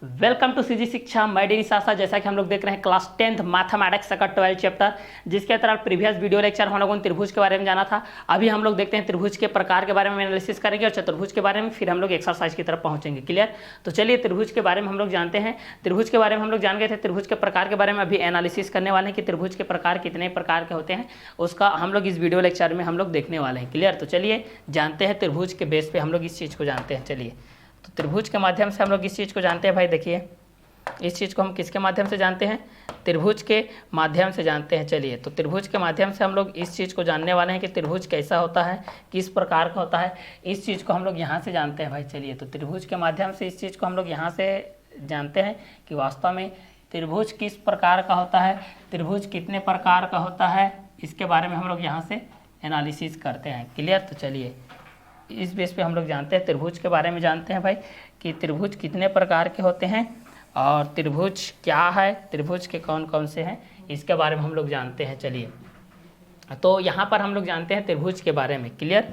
Welcome to CG शिक्षा। मैं D सासा। जैसा कि हम लोग देख रहे हैं क्लास 10th मैथमेटिक्स का 12 चैप्टर, जिसके तरह प्रीवियस वीडियो लेक्चर हम लोगों ने त्रिभुज के बारे में जाना था। अभी हम लोग देखते हैं त्रिभुज के प्रकार के बारे में एनालिसिस करेंगे और चतुर्भुज के बारे में, फिर हम लोग एक्सरसाइज की तरफ पहुंचेंगे। क्लियर? तो चलिए त्रिभुज के बारे में हम लोग जानते हैं। त्रिभुज के बारे में हम लोग जान गए थे, त्रिभुज के प्रकार के बारे में अभी एनालिसिस करने वाले हैं कि त्रिभुज के प्रकार कितने प्रकार के होते हैं, उसका हम लोग इस वीडियो लेक्चर में हम लोग देखने वाले हैं। क्लियर? तो चलिए जानते हैं त्रिभुज के बेस पे हम लोग इस चीज़ को जानते हैं। चलिए, तो त्रिभुज के माध्यम से हम लोग इस चीज़ को जानते हैं। भाई देखिए, इस चीज़ को हम किसके माध्यम से जानते हैं? त्रिभुज के माध्यम से जानते हैं। चलिए, तो त्रिभुज के माध्यम से हम लोग इस चीज़ को जानने वाले हैं कि त्रिभुज कैसा होता है, किस प्रकार का होता है। इस चीज़ को हम लोग यहाँ से जानते हैं। भाई चलिए, तो त्रिभुज के माध्यम से इस चीज़ को हम लोग यहाँ से जानते हैं कि वास्तव में त्रिभुज किस प्रकार का होता है, त्रिभुज कितने प्रकार का होता है, इसके बारे में हम लोग यहाँ से एनालिसिस करते हैं। क्लियर? तो चलिए, इस बेस पे हम लोग जानते हैं, त्रिभुज के बारे में जानते हैं भाई कि त्रिभुज कितने प्रकार के होते हैं और त्रिभुज क्या है, त्रिभुज के कौन कौन से हैं, इसके बारे में हम लोग जानते हैं। चलिए, तो यहाँ पर हम लोग जानते हैं त्रिभुज के बारे में। क्लियर?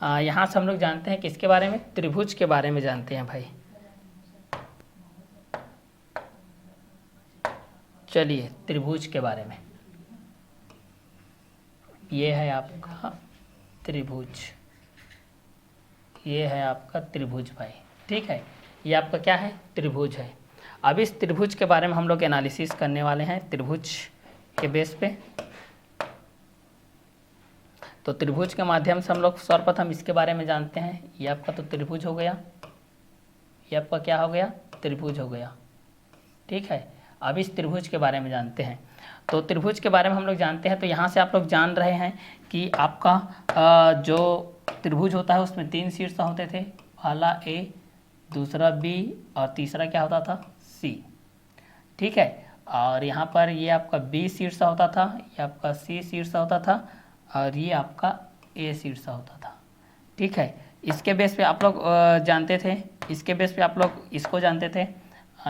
यहाँ से हम लोग जानते हैं किसके बारे में? त्रिभुज के बारे में जानते हैं भाई। चलिए, त्रिभुज के बारे में, ये है आपका त्रिभुज, ये है आपका त्रिभुज भाई। ठीक है, ये आपका क्या है? त्रिभुज है। अब इस त्रिभुज के बारे में हम लोग एनालिसिस करने वाले हैं त्रिभुज के बेस पे। तो त्रिभुज के माध्यम से हम लोग सर्वप्रथम इसके बारे में जानते हैं। ये आपका तो त्रिभुज हो गया, ये आपका क्या हो गया? त्रिभुज हो गया। ठीक है, अब इस त्रिभुज के बारे में जानते हैं। तो त्रिभुज के बारे में हम लोग जानते हैं, तो यहाँ से आप लोग जान रहे हैं कि आपका जो त्रिभुज होता है उसमें 3 शीर्ष होते थे। पहला ए, दूसरा बी और तीसरा क्या होता था? सी। ठीक है, और यहाँ पर ये आपका बी शीर्ष होता था, ये आपका सी शीर्ष होता था और ये आपका ए शीर्ष होता था। ठीक है, इसके बेस पे आप लोग जानते थे, इसके बेस पे आप लोग इसको जानते थे।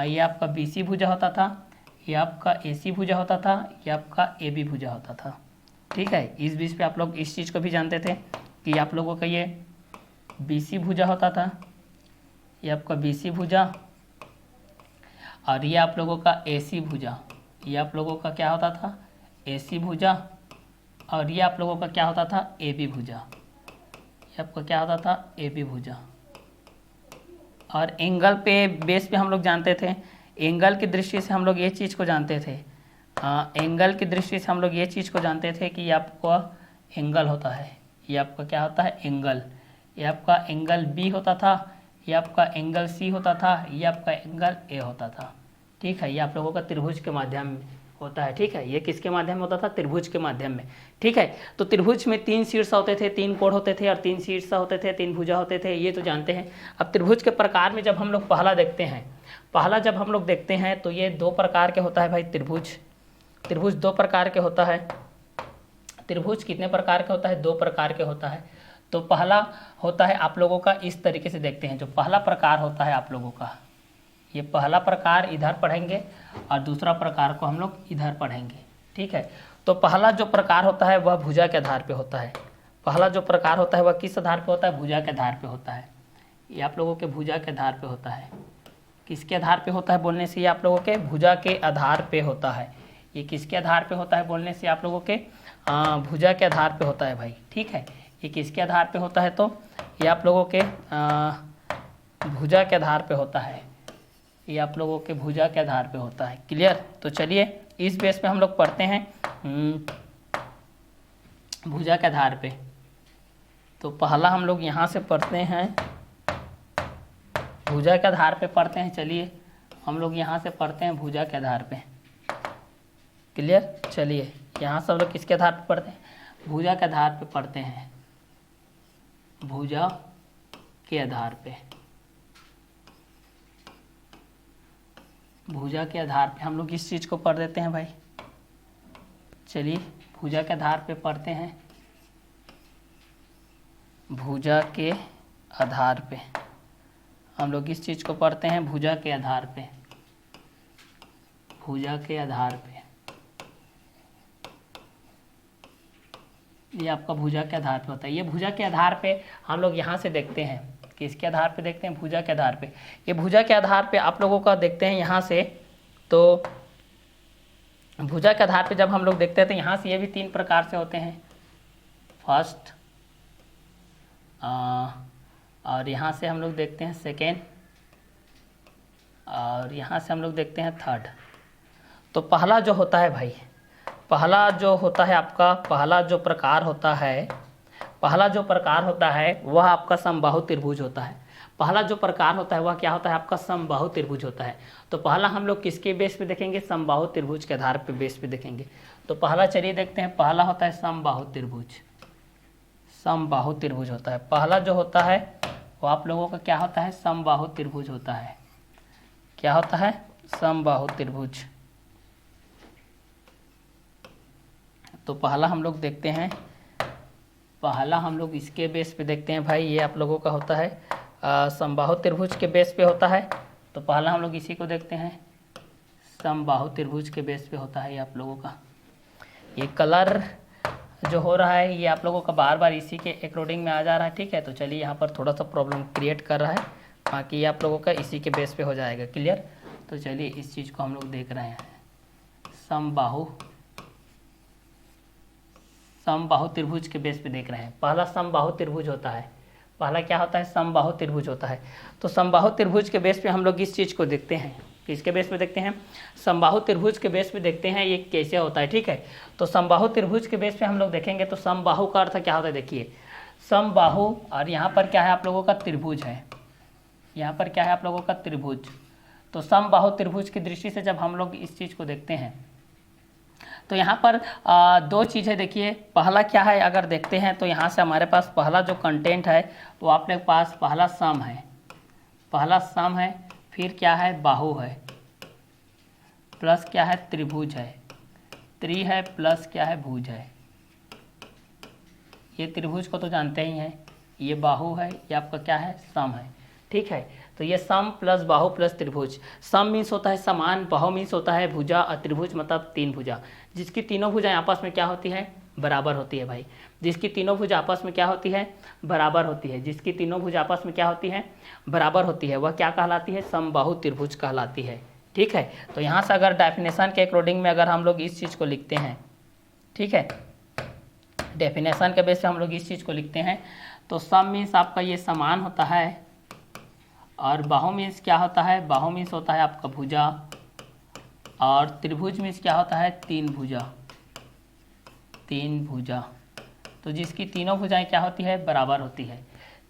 ये आपका बी सी भुजा होता था, ये आपका ए सी भुजा होता था, ये आपका ए बी भुजा होता था। ठीक है, इस बेस पे आप लोग इस चीज़ को भी जानते थे कि आप लोगों का ये बी सी भुजा होता था, ये आपका बी सी भुजा और ये आप लोगों का ए सी भुजा, ये आप लोगों का क्या होता था? ए सी भुजा और ये आप लोगों का क्या होता था? ए बी भुजा, ये आपका क्या होता था? ए बी भुजा। और एंगल पे बेस पे हम लोग जानते थे, एंगल की दृष्टि से हम लोग ये चीज़ को जानते थे। एंगल की दृष्टि से हम लोग ये चीज़ को जानते थे कि ये आपका एंगल होता है, ये आपका क्या होता है? एंगल। ये आपका एंगल बी होता था, ये आपका एंगल सी होता था, ये आपका एंगल ए होता था। ठीक है, ये आप लोगों का त्रिभुज के माध्यम में होता है। ठीक है, ये किसके माध्यम में होता था? त्रिभुज के माध्यम में। ठीक है, तो त्रिभुज में 3 शीर्ष होते थे, 3 कोण होते थे और 3 शीर्ष होते थे, 3 भुजा होते थे, ये तो जानते हैं। अब त्रिभुज के प्रकार में जब हम लोग पहला देखते हैं, पहला जब हम लोग देखते हैं तो ये 2 प्रकार के होता है भाई त्रिभुज। त्रिभुज 2 प्रकार के होता है। त्रिभुज कितने प्रकार के होता है? 2 प्रकार के होता है। तो पहला होता है आप लोगों का, इस तरीके से देखते हैं, जो पहला प्रकार होता है आप लोगों का, ये पहला प्रकार इधर पढ़ेंगे और दूसरा प्रकार को हम लोग इधर पढ़ेंगे। ठीक है, तो पहला जो प्रकार होता है वह भुजा के आधार पे होता है। पहला जो प्रकार होता है वह किस आधार पे होता है? भुजा के आधार पे होता है। ये आप लोगों के भुजा के आधार पे होता है। किसके आधार पे होता है बोलने से? ये आप लोगों के भुजा के आधार पे होता है। ये किसके आधार पे होता है बोलने से? आप लोगों के भुजा के आधार पे होता है भाई। ठीक है, ये किसके आधार पे होता है? तो ये आप लोगों के भुजा के आधार पे होता है। ये आप लोगों के भुजा के आधार पे होता है। क्लियर? तो चलिए, इस बेस पे हम लोग पढ़ते हैं भुजा के आधार पे। तो पहला हम लोग यहाँ से पढ़ते हैं, भुजा के आधार पे पढ़ते हैं। चलिए, हम लोग यहाँ से पढ़ते हैं भुजा के आधार पे। क्लियर? चलिए, यहाँ से हम लोग किसके आधार पे पढ़ते हैं? भुजा के आधार पे पढ़ते हैं, भुजा के आधार पे। भुजा के आधार पे हम लोग इस चीज़ को पढ़ देते हैं भाई। चलिए, भुजा के आधार पे पढ़ते हैं, भुजा के आधार पे हम लोग इस चीज़ को पढ़ते हैं, भुजा के आधार पे, भुजा के आधार पे। ये आपका भुजा के आधार पे होता है। ये भुजा के आधार पे हम लोग यहाँ से देखते हैं किसके आधार पे देखते हैं? भुजा के आधार पे। ये भुजा के आधार पे आप लोगों का देखते हैं यहाँ से, तो भुजा के आधार पे जब हम लोग देखते हैं तो यहाँ से ये भी 3 प्रकार से होते हैं। फर्स्ट, और यहाँ से हम लोग देखते हैं सेकेंड, और यहाँ से हम लोग देखते हैं थर्ड। तो पहला जो होता है भाई, पहला जो होता है आपका, पहला जो प्रकार होता है वह आपका समबाहु त्रिभुज होता है। पहला जो प्रकार होता है वह क्या होता है? आपका समबाहु त्रिभुज होता है। तो पहला हम लोग किसके बेस पे देखेंगे? समबाहु त्रिभुज के आधार पे बेस पे देखेंगे। तो पहला चलिए देखते हैं, पहला होता है समबाहु त्रिभुज। समबाहु त्रिभुज होता है पहला जो होता है वो आप लोगों का क्या होता है? समबाहु त्रिभुज होता है। क्या होता है? समबाहु त्रिभुज। तो पहला हम लोग देखते हैं, पहला हम लोग इसके बेस पे देखते हैं भाई, ये आप लोगों का होता है समबाहु त्रिभुज के बेस पे होता है। तो पहला हम लोग इसी को देखते हैं, समबाहु त्रिभुज के बेस पे होता है ये आप लोगों का। ये कलर जो हो रहा है ये आप लोगों का बार बार इसी के अकॉर्डिंग में आ जा रहा है, ठीक है। तो चलिए यहाँ पर थोड़ा सा प्रॉब्लम क्रिएट कर रहा है, बाकी ये आप लोगों का इसी के बेस पे हो जाएगा क्लियर। तो चलिए इस चीज़ को हम लोग देख रहे हैं, समबाहु त्रिभुज के बेस पे देख रहे हैं। पहला समबाहु त्रिभुज होता है, पहला क्या होता है? समबाहु त्रिभुज होता है। तो समबाहु त्रिभुज के बेस पे हम लोग इस चीज़ को देखते हैं, किसके बेस पे देखते हैं? समबाहु त्रिभुज के बेस पे देखते हैं ये कैसे होता है, ठीक है। तो समबाहु त्रिभुज के बेस पे हम लोग देखेंगे तो समबाहु का अर्थ क्या होता है? देखिए समबाहु, और यहाँ पर क्या है आप लोगों का? त्रिभुज है। यहाँ पर क्या है आप लोगों का? त्रिभुज। तो समबाहु त्रिभुज की दृष्टि से जब हम लोग इस चीज़ को देखते हैं तो यहाँ पर 2 चीज़ें देखिए। पहला क्या है अगर देखते हैं तो यहाँ से हमारे पास पहला जो कंटेंट है वो आप लोग पास पहला सम है, फिर क्या है? बाहु है, प्लस क्या है? त्रिभुज है, त्रि है, प्लस क्या है? भुज है। ये त्रिभुज को तो जानते ही हैं, ये बाहु है, ये आपका क्या है? सम है, ठीक है। तो ये सम प्लस बाहु प्लस त्रिभुज। सम मीन्स होता है समान, बाहु मीन्स होता है भुजा, और त्रिभुज मतलब 3 भुजा, जिसकी तीनों भुजाएं आपस में क्या होती है? बराबर होती है भाई। जिसकी तीनों भुजा आपस में क्या होती है? बराबर होती है। जिसकी तीनों भुजा आपस में क्या होती है? बराबर होती है। वह क्या कहलाती है? समबाहु त्रिभुज कहलाती है, ठीक है। तो यहाँ से अगर डेफिनेशन के अकॉर्डिंग में अगर हम लोग इस चीज़ को लिखते हैं, ठीक है, डेफिनेशन के बेस पे हम लोग इस चीज़ को लिखते हैं, तो सम मीन्स आपका ये समान होता है, और बाहु मीन्स क्या होता है? बाहु मीन्स होता है आपका भुजा, और त्रिभुज मीन्स क्या होता है? 3 भुजा। तो जिसकी तीनों भुजाएं क्या होती है? बराबर होती है।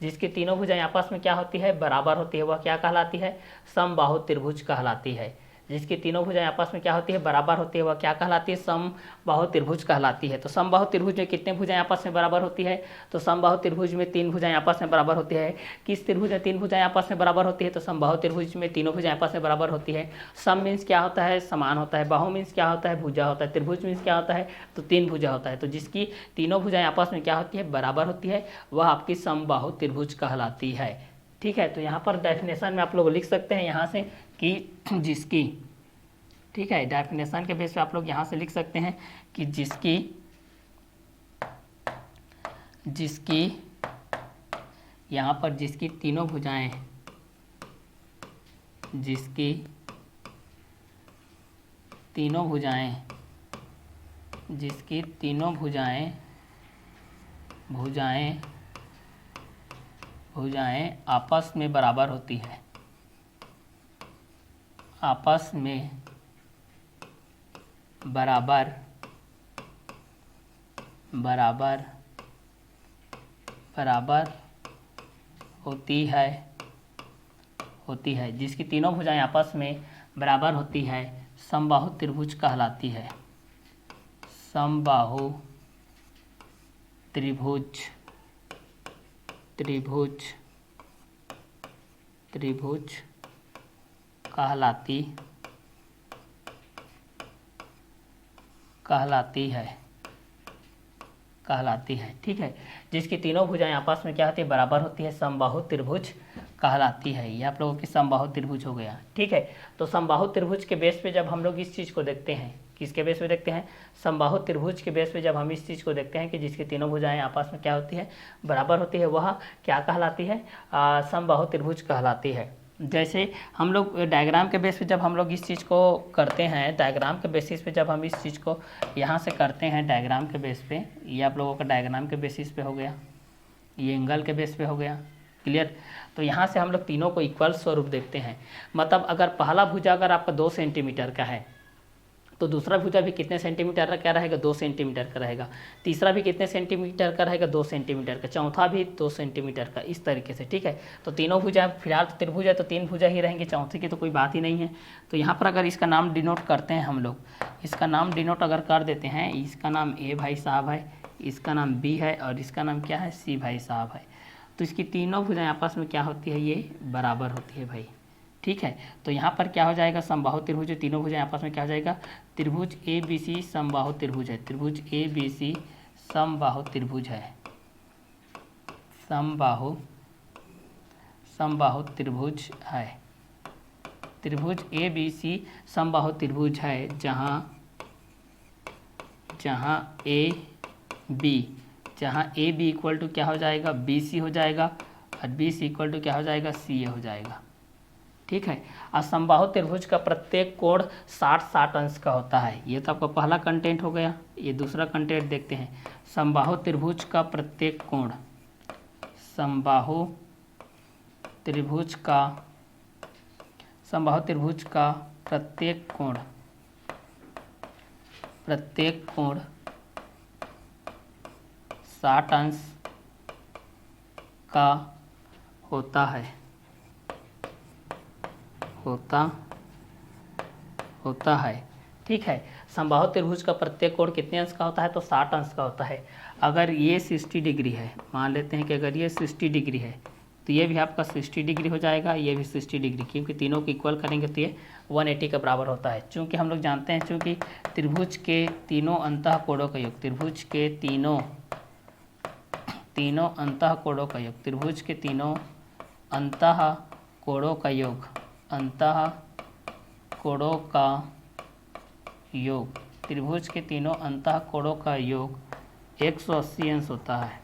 जिसकी तीनों भुजाएं आपस में क्या होती है? बराबर होती है, वह क्या कहलाती है? समबाहु त्रिभुज कहलाती है। जिसकी तीनों भुजाएं आपस में क्या होती है? बराबर होती है, वह क्या कहलाती है? समबाहु त्रिभुज कहलाती है। तो समबाहु त्रिभुज में कितने भुजाएं आपस में बराबर होती है? तो समबाहु त्रिभुज में 3 भुजाएं आपस में बराबर होती है। किस त्रिभुज में 3 भुजाएं आपस में बराबर होती है? तो समबाहु त्रिभुज में तीनों भुजाएं आपस में बराबर होती है। सम मीन्स क्या होता है? समान होता है। बाहु मीन्स क्या होता है? भुजा होता है। त्रिभुज मीन्स क्या होता है? तो 3 भुजा होता है। तो जिसकी तीनों भुजाएं आपस में क्या होती है? बराबर होती है, वह आपकी समबाहु त्रिभुज कहलाती है, ठीक है। तो यहाँ पर डेफिनेशन में आप लोग लिख सकते हैं यहाँ से कि जिसकी, ठीक है, डेफिनेशन के बेस पे आप लोग यहाँ से लिख सकते हैं कि जिसकी यहाँ पर जिसकी तीनों भुजाएं, जिसकी तीनों भुजाएं आपस में बराबर होती है, आपस में बराबर होती है, जिसकी तीनों भुजाएं आपस में बराबर होती है, समबाहु त्रिभुज कहलाती है। समबाहु त्रिभुज कहलाती है, ठीक है। जिसकी तीनों भुजाएं आपस में क्या होती है? बराबर होती है, समबाहु त्रिभुज कहलाती है। ये आप लोगों की समबाहु त्रिभुज हो गया, ठीक है। तो समबाहु त्रिभुज के बेस पे जब हम लोग इस चीज़ को देखते हैं, किसके बेस पे देखते हैं, समबाहु त्रिभुज के बेस पे जब हम इस चीज़ को देखते हैं कि जिसकी तीनों भुजाएं आपस में क्या होती है, बराबर होती है, वह क्या कहलाती है, समबाहु त्रिभुज कहलाती है। जैसे हम लोग डायग्राम के बेस पे जब हम लोग इस चीज़ को करते हैं, डायग्राम के बेसिस पे जब हम इस चीज़ को यहाँ से करते हैं डायग्राम के बेस पे, ये आप लोगों का डायग्राम के बेसिस पे हो गया, ये एंगल के बेस पे हो गया, क्लियर। तो यहाँ से हम लोग तीनों को इक्वल स्वरूप देखते हैं। मतलब अगर पहला भुजा अगर आपका 2 सेंटीमीटर का है तो दूसरा भुजा भी कितने सेंटीमीटर का क्या रहेगा, 2 सेंटीमीटर का रहेगा। तीसरा भी कितने सेंटीमीटर का रहेगा, 2 सेंटीमीटर का। चौथा भी 2 सेंटीमीटर का, इस तरीके से, ठीक है। तो तीनों भुजा, फिलहाल तो त्रिभुज है तो 3 भुजा ही रहेंगे, चौथे की तो कोई बात ही नहीं है। तो यहाँ पर अगर इसका नाम डिनोट करते हैं हम लोग, इसका नाम डिनोट अगर कर देते हैं, इसका नाम ए भाई साहब है, इसका नाम बी है और इसका नाम क्या है, सी भाई साहब है। तो इसकी तीनों भुजाएं आपस में क्या होती है, ये बराबर होती है भाई, ठीक है। तो यहाँ पर क्या हो जाएगा, समबाहु त्रिभुज, तीनों भुजाएं आपस में क्या हो जाएगा, त्रिभुज ए बी सी समबाहु त्रिभुज है, त्रिभुज ए बी सी समबाहु त्रिभुज है, समबाहु त्रिभुज है, त्रिभुज ए बी सी समबाहु त्रिभुज है, जहाँ ए बी इक्वल टू क्या हो जाएगा, बी सी हो जाएगा, और बी सी इक्वल टू क्या हो जाएगा, सी ए हो जाएगा, ठीक है। और समबाहु त्रिभुज का प्रत्येक कोण 60 अंश का होता है। ये तो आपका पहला कंटेंट हो गया। ये दूसरा कंटेंट देखते हैं, समबाहु त्रिभुज का प्रत्येक कोण, समबाहु त्रिभुज का प्रत्येक कोण 60 अंश का होता है, ठीक है। समबाहु त्रिभुज का प्रत्येक कोण कितने अंश का होता है, तो 60 अंश का होता है। अगर ये 60 डिग्री है, मान लेते हैं कि अगर ये 60 डिग्री है तो ये भी आपका 60 डिग्री हो जाएगा, ये भी 60 डिग्री, क्योंकि तीनों को इक्वल करेंगे तो ये 180 के बराबर होता है। चूँकि हम लोग जानते हैं, चूँकि त्रिभुज के तीनों अंतः कोणों का योग, त्रिभुज के तीनों अंतः कोणों का योग, त्रिभुज के तीनों अंतः कोणों का योग, त्रिभुज के तीनों अंतः कोणों का योग 180 अंश होता है,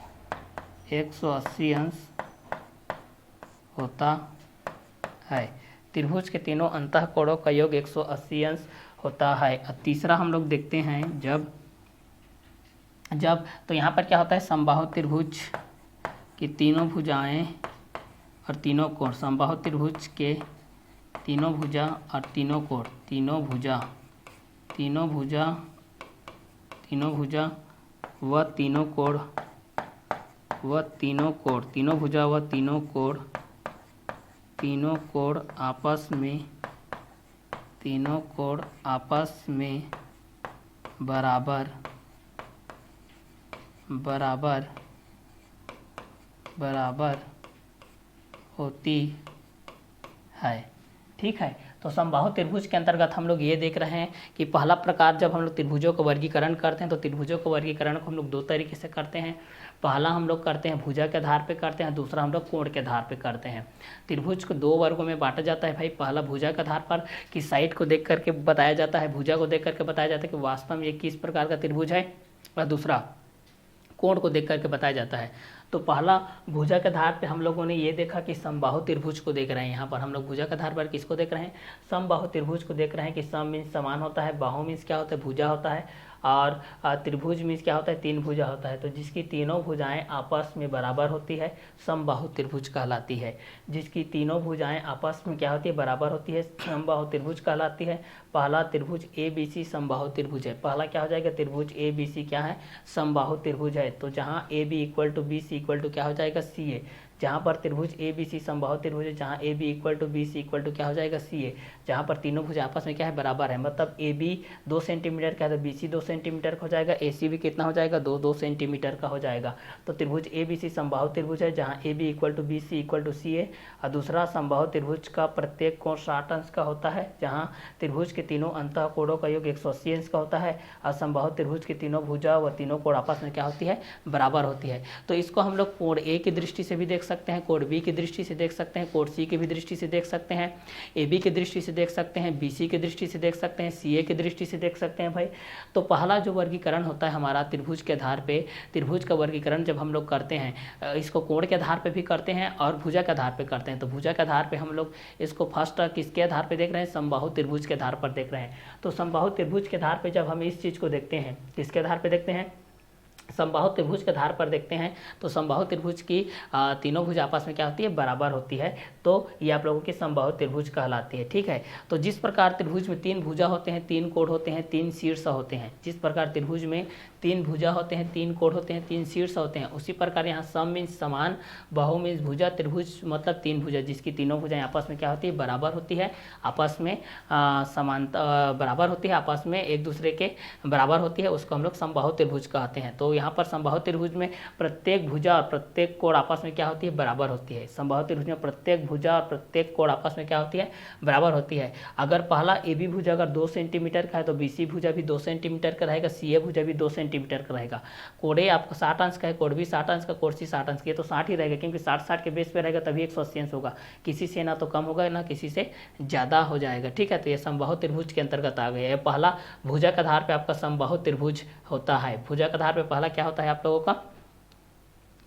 180 अंश होता है। त्रिभुज के तीनों अंतः कोणों का योग 180 अंश होता है। और तीसरा हम लोग देखते हैं, जब तो यहाँ पर क्या होता है, समबाहु त्रिभुज की तीनों भुजाएं और तीनों कोण, समबाहु त्रिभुज के तीनों भुजा और तीनों कोण, तीनों भुजा व तीनों कोण, आपस में बराबर होती है, ठीक है। तो समबाहु त्रिभुज के अंतर्गत हम लोग ये देख रहे हैं कि पहला प्रकार जब हम लोग त्रिभुजों को वर्गीकरण करते हैं तो त्रिभुजों को वर्गीकरण को हम लोग 2 तरीके से करते हैं। पहला हम लोग करते हैं भुजा के आधार पे करते हैं, दूसरा हम लोग कोण के आधार पे करते हैं। त्रिभुज को 2 वर्गों में बांटा जाता है भाई। पहला भुजा के आधार पर कि साइड को देख करके बताया जाता है, भुजा को देख करके बताया जाता है कि वास्तव में ये किस प्रकार का त्रिभुज है, और दूसरा कोण को देख करके बताया जाता है। तो पहला भुजा के आधार पे हम लोगों ने ये देखा कि समबाहु त्रिभुज को देख रहे हैं। यहाँ पर हम लोग भुजा के आधार पर किसको देख रहे हैं, समबाहु त्रिभुज को देख रहे हैं कि सम मीन्स समान होता है, बाहु मीन्स क्या होता है, भुजा होता है, और त्रिभुज मीन्स क्या होता है, 3 भुजा होता है। तो जिसकी तीनों भुजाएं आपस में बराबर होती है समबाहु त्रिभुज कहलाती है। जिसकी तीनों भुजाएं आपस में क्या होती है, बराबर होती है, समबाहु त्रिभुज कहलाती है। पहला त्रिभुज ए बी सी समबाहु त्रिभुज है। पहला क्या हो जाएगा, त्रिभुज ए बी सी क्या है, समबाहु त्रिभुज है। तो जहाँ A B equal to B C equal to क्या हो जाएगा, सी ए। जहाँ पर त्रिभुज ए बी सी समबाहु त्रिभुज है, जहाँ A B equal to B C equal to क्या हो जाएगा, सी ए। जहाँ पर तीनों भुज आपस में क्या है, बराबर है। मतलब ए बी 2 सेंटीमीटर का है तो बी सी 2 सेंटीमीटर का हो जाएगा, ए सी भी कितना हो जाएगा, 2 सेंटीमीटर का हो जाएगा। तो त्रिभुज ए बी सी समबाहु त्रिभुज है, जहाँ A B equal to B C equal to C A. और दूसरा समबाहु त्रिभुज का प्रत्येक कोण 60 अंश का होता है, जहाँ त्रिभुज के तीनों अंतः कोणों का योग 180 अंश का होता है। और समबाहु त्रिभुज की तीनों भुजा व तीनों कोण आपस में क्या होती है, बराबर होती है। तो इसको हम लोग कोण ए की दृष्टि से भी देख सकते हैं, कोड बी की दृष्टि से देख सकते हैं, कोड सी की भी दृष्टि से देख सकते हैं, ए बी की दृष्टि से देख सकते हैं, बी सी की दृष्टि से देख सकते हैं, सी ए की दृष्टि से देख सकते हैं भाई। तो पहला जो वर्गीकरण होता है हमारा त्रिभुज के आधार पे, त्रिभुज का वर्गीकरण जब हम लोग करते हैं, इसको कोण के आधार पे भी करते हैं और भुजा के आधार पे करते हैं। तो भुजा के आधार पे हम लोग इसको फर्स्ट किसके आधार पे देख रहे हैं, समबाहु त्रिभुज के आधार पर देख रहे हैं। तो समबाहु त्रिभुज के आधार पे जब हम इस चीज़ को देखते हैं, किसके आधार पे देखते हैं, समबाहु त्रिभुज के आधार पर देखते हैं, तो समबाहु त्रिभुज की तीनों भुजा आपस में क्या होती है, बराबर होती है। तो ये आप लोगों की समबाहु त्रिभुज कहलाती है। ठीक है, तो जिस प्रकार त्रिभुज में 3 भुजा होते हैं, 3 कोण होते हैं, 3 शीर्ष होते हैं, जिस प्रकार त्रिभुज में 3 भुजा होते हैं, 3 कोण होते हैं, 3 शीर्ष होते हैं, उसी प्रकार यहाँ सम मीन्स समान, बाहु मीन्स भुजा, त्रिभुज मतलब 3 भुजा, जिसकी तीनों भुजाएं आपस में क्या होती है, बराबर होती है, आपस में समानता बराबर होती है, आपस में एक दूसरे के बराबर होती है, उसको हम लोग समबाहु त्रिभुज कहते हैं। तो यहाँ पर समबाहु त्रिभुज में प्रत्येक भुजा और प्रत्येक कोण आपस में क्या होती है, बराबर होती है। समबाहु त्रिभुज में प्रत्येक भुजा और प्रत्येक कोण आपस में क्या होती है, बराबर होती है। अगर पहला ए बी भुजा अगर 2 सेंटीमीटर का है तो बी सी भुजा भी 2 सेंटीमीटर का रहेगा, सी ए भुजा भी 2 सेंटीमीटर का रहेगा। कोण ए आपका 60 अंश का है, कोण बी 60 अंश का, कोण सी 60 अंश का, ये तो 60 ही रहेगा, क्योंकि 60 के बेस पे रहेगा तभी 180 अंश होगा, किसी से ना तो कम होगा ना किसी से ज़्यादा हो जाएगा। ठीक है, तो ये समबाहु त्रिभुज के अंतर्गत आ गया है। पहला भुजा के आधार पर आपका समबाहु त्रिभुज होता है। भुजा के आधार पर पहला क्या होता है आप लोगों का,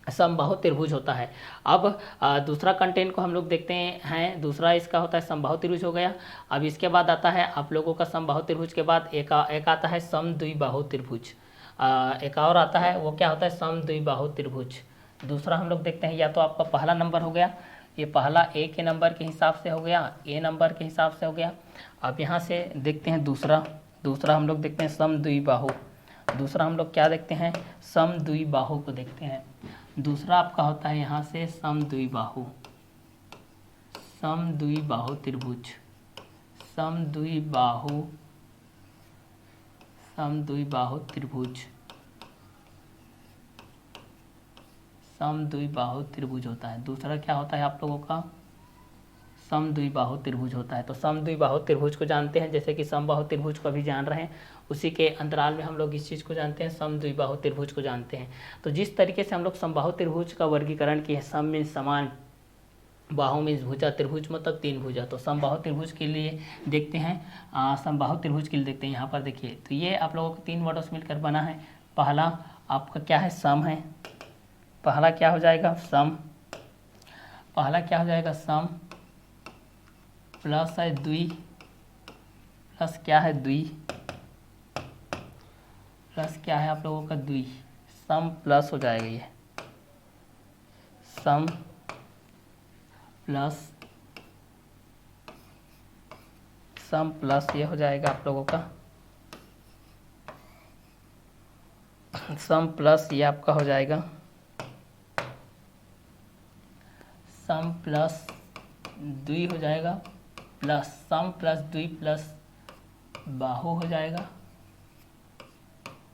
समबाहु त्रिभुज होता है। अब दूसरा कंटेंट को हम लोग देखते हैं। दूसरा इसका होता है समबाहु त्रिभुज हो गया। अब इसके बाद आता है आप लोगों का समबाहु त्रिभुज के बाद एक आता है समद्विबाहु त्रिभुज। एक और आता है, वो क्या होता है, समद्विबाहु त्रिभुज। दूसरा हम लोग देखते हैं, या तो आपका पहला नंबर हो गया, ये पहला ए के नंबर के हिसाब से हो गया, ए नंबर के हिसाब से हो गया। अब यहाँ से देखते हैं दूसरा हम लोग देखते हैं समद्विबाहु। दूसरा हम लोग क्या देखते हैं, समद्विबाहु को देखते हैं। दूसरा आपका होता है यहाँ से समद्विबाहु त्रिभुज, समद्विबाहु त्रिभुज, समद्विबाहु त्रिभुज होता है। दूसरा क्या होता है आप लोगों का, समद्विबाहु त्रिभुज होता है। तो समद्विबाहु त्रिभुज को जानते हैं, जैसे कि समबाहु त्रिभुज को भी जान रहे हैं, उसी के अंतराल में हम लोग इस चीज़ को जानते हैं, समद्विबाहु त्रिभुज को जानते हैं। तो जिस तरीके से हम लोग समबाहु त्रिभुज का वर्गीकरण किए, सम मीन्स समान, बाहु मीन्स भुजा, त्रिभुज मतलब 3 भुजा। तो समबाहु त्रिभुज के लिए देखते हैं, समबाहु त्रिभुज के लिए देखते हैं। यहाँ पर देखिए, तो ये आप लोगों को 3 वर्डों से मिलकर बना है। पहला आपका क्या है, सम है। पहला क्या हो जाएगा, सम। पहला क्या हो जाएगा, सम प्लस है द्वि, प्लस क्या है, द्वि, प्लस क्या है आप लोगों का, द्वि। सम प्लस हो जाएगा, ये सम प्लस, सम प्लस ये हो जाएगा आप लोगों का, सम प्लस ये आपका हो जाएगा, सम प्लस द्वि हो जाएगा, प्लस सम प्लस द्वि प्लस बाहु हो जाएगा,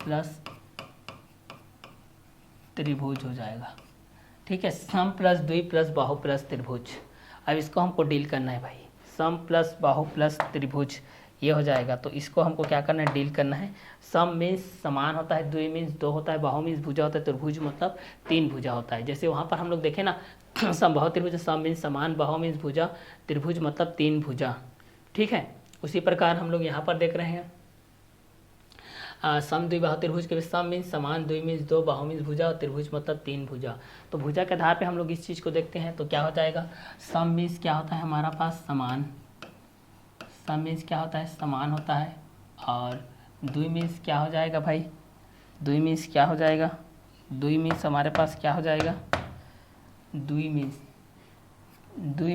प्लस त्रिभुज हो जाएगा। ठीक है, सम प्लस द्वि प्लस बाहु प्लस त्रिभुज। अब इसको हमको डील करना है भाई, सम प्लस बाहु प्लस त्रिभुज ये हो जाएगा। तो इसको हमको क्या करना है, डील करना है। सम मीन्स समान होता है, द्वि मीन्स 2 होता है, बाहु मीन्स भुजा होता है, त्रिभुज मतलब 3 भुजा होता है। जैसे वहाँ पर हम लोग देखें ना, समबाहु त्रिभुज, सम मीन्स समान, बाहु मीन्स भुजा, त्रिभुज मतलब 3 भुजा। ठीक है, उसी प्रकार हम लोग यहाँ पर देख रहे हैं समद्विबाहु त्रिभुज के सम मीन्स समान, द्वि मीन्स 2, बाहु मीन्स भुजा और त्रिभुज मतलब 3 भुजा। तो भुजा के आधार पे हम लोग इस चीज़ को देखते हैं। तो क्या हो जाएगा, सम मीन्स क्या होता है हमारा पास, समान। सम मीन्स क्या होता है, समान होता है। और द्वि मीन्स क्या हो जाएगा भाई, द्वि मीन्स क्या हो जाएगा, द्वि मीन्स हमारे पास क्या हो जाएगा, द्वि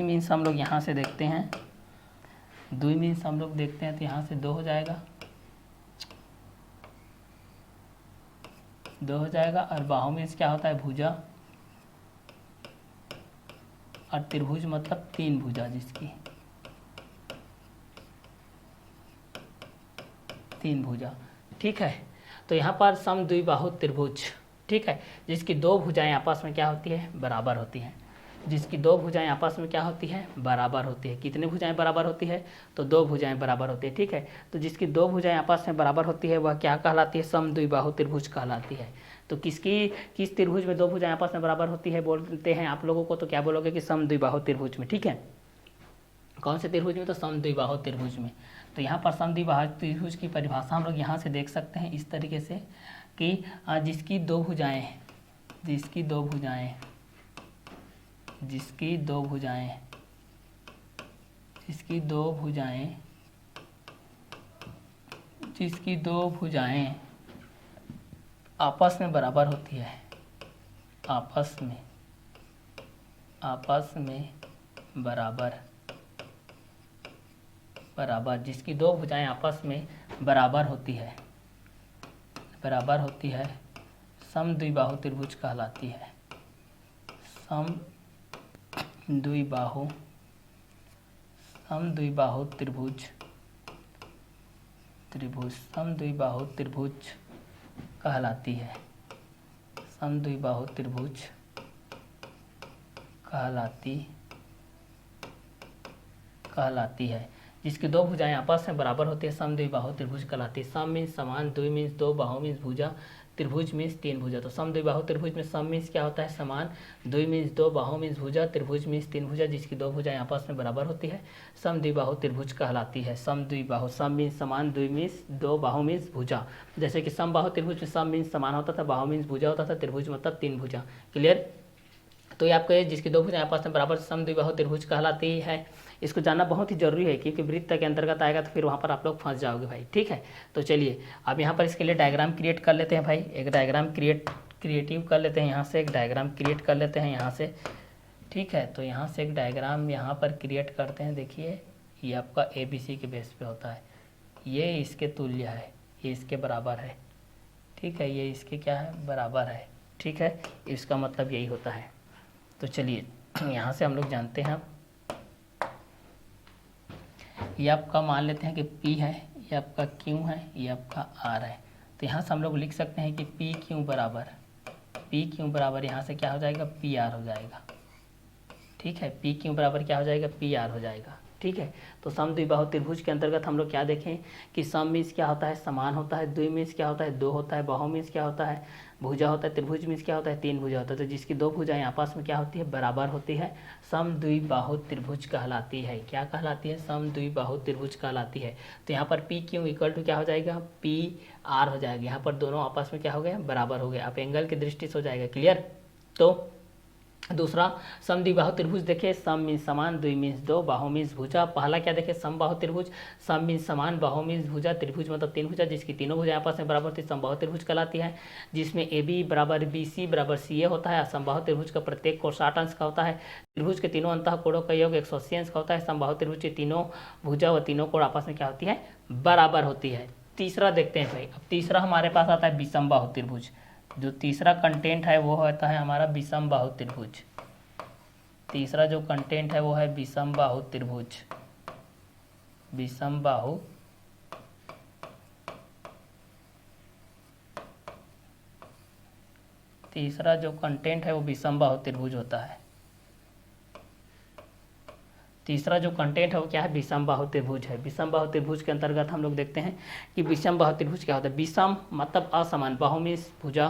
मीन्स हम लोग यहाँ से देखते हैं, द्वि मीन्स हम लोग देखते हैं तो यहाँ से 2 हो जाएगा, 2 हो जाएगा। और बाहु मीन्स क्या होता है, भुजा, और त्रिभुज मतलब 3 भुजा, जिसकी 3 भुजा। ठीक है, तो यहाँ पर समद्विबाहु त्रिभुज, ठीक है, जिसकी 2 भुजाएं आपस में क्या होती है, बराबर होती हैं। जिसकी 2 भुजाएं आपस में क्या होती है, बराबर होती है। कितनी भुजाएं बराबर होती है, तो 2 भुजाएं बराबर होती है। ठीक है, तो जिसकी 2 भुजाएं आपस में बराबर होती है वह क्या कहलाती है, समद्विबाहु त्रिभुज कहलाती है। तो किस त्रिभुज में दो भुजाएं आपस में बराबर होती है बोलते हैं आप लोगों को, तो क्या बोलोगे कि समद्विबाहु त्रिभुज में। ठीक है, कौन से त्रिभुज में, तो समद्विबाहु त्रिभुज में। तो यहाँ पर समद्विबाहु त्रिभुज की परिभाषा हम लोग यहाँ से देख सकते हैं इस तरीके से कि जिसकी दो भुजाएं जिसकी दो भुजाएं आपस में बराबर होती है, आपस में बराबर जिसकी दो भुजाएं आपस में बराबर होती है समद्विबाहु त्रिभुज कहलाती है। समद्विबाहु त्रिभुज समद्विबाहु त्रिभुज कहलाती है। समद्विबाहु त्रिभुज कहलाती है जिसकी दो भुजाएं आपस में बराबर होती है, समद्विबाहु त्रिभुज कहलाती है। सम मीन्स समान, द्वि मीन्स दो, बाहु मीन्स भुजा, त्रिभुज मीन्स तीन भुजा। तो समद्विबाहु त्रिभुज में सम मीन्स क्या होता है, समान, द्वि मीन्स दो, बाहु मीन्स भुजा, त्रिभुज मीन्स तीन भुजा जिसकी दो भुजाएं आपस में बराबर होती है, समद्विबाहु त्रिभुज कहलाती है। समद्विबाहु, सम मीन्स समान, द्वि मीन्स दो, बाहु मीन्स भुजा। जैसे कि समबाहु त्रिभुज में सम मीन्स समान होता था, बाहु मीन्स भुजा होता था, त्रिभुज मतलब तीन भुजा। क्लियर। तो ये आपके जिसकी दो भुजाएं आपस में बराबर समद्विबाहु त्रिभुज कहलाती है। इसको जानना बहुत ही जरूरी है क्योंकि वृत्त के अंतर्गत आएगा तो फिर वहाँ पर आप लोग फंस जाओगे भाई। ठीक है, तो चलिए अब यहाँ पर इसके लिए डायग्राम क्रिएट कर लेते हैं भाई। एक डायग्राम क्रिएटिव कर लेते हैं, यहाँ से एक डायग्राम क्रिएट कर लेते हैं यहाँ से। ठीक है, तो यहाँ से एक डायग्राम यहाँ पर क्रिएट करते हैं। देखिए ये आपका ABC के बेस पे होता है, ये इसके तुल्य है, ये इसके बराबर है। ठीक है, ये इसके क्या है, बराबर है। ठीक है, इसका मतलब यही होता है। तो चलिए यहाँ से हम लोग जानते हैं, ये आपका मान लेते हैं कि P है, ये आपका Q है, ये आपका R है। तो यहाँ से हम लोग लिख सकते हैं कि PQ बराबर यहाँ से क्या हो जाएगा, PR हो जाएगा। ठीक है, PQ बराबर क्या हो जाएगा, PR हो जाएगा। ठीक है, तो समद्विबाहु त्रिभुज के अंतर्गत हम लोग क्या देखें कि सम मीन्स क्या होता है, समान होता है, द्वि मीन्स क्या होता है, दो होता है, बाहु मीन्स क्या होता है, भुजा होता है, त्रिभुज मीन्स क्या होता है, तीन भुजा होता है। तो जिसकी दो भुजाएं आपस में क्या होती है, बराबर होती है, समद्विबाहु त्रिभुज कहलाती है। क्या कहलाती है, समद्विबाहु त्रिभुज कहलाती है। तो यहाँ पर PQ इक्वल टू क्या हो जाएगा, PR हो जाएगा। यहाँ पर दोनों आपस में क्या हो गया, बराबर हो गया। आप एंगल की दृष्टि से हो जाएगा। क्लियर। तो दूसरा समद्विबाहु त्रिभुज देखे, सम मीन्स समान, द्वि मीन्स दो, बाहु मीन्स भुजा। पहला क्या देखे, समबाहु त्रिभुज, सम मीन्स समान, बाहु मीन्स भुजा, त्रिभुज मतलब तीन भुजा जिसकी तीनों भुजाएं आपस में बराबर होती है, समबाहु त्रिभुज कहलाती है। जिसमें AB बराबर BC बराबर CA होता है। समबाहु त्रिभुज का प्रत्येक कोण 60 अंश का होता है। त्रिभुज के तीनों अंतः कोणों का योग 180 अंश का होता है। समबाहु त्रिभुज की तीनों भुजा व तीनों कोण आपस में क्या होती है, बराबर होती है। तीसरा देखते हैं भाई, अब तीसरा हमारे पास आता है विषमबाहु त्रिभुज। जो तीसरा कंटेंट है वो होता है हमारा विषमबाहु त्रिभुज। तीसरा जो कंटेंट है वो है विषमबाहु त्रिभुज। विषमबाहु तीसरा जो कंटेंट है वो विषमबाहु त्रिभुज होता है। तीसरा जो कंटेंट है वो क्या है, विषमबाहु त्रिभुज है। विषमबाहु त्रिभुज के अंतर्गत हम लोग देखते हैं कि विषमबाहु त्रिभुज क्या होता है। विषम मतलब असमान, बाहु मीन्स भुजा,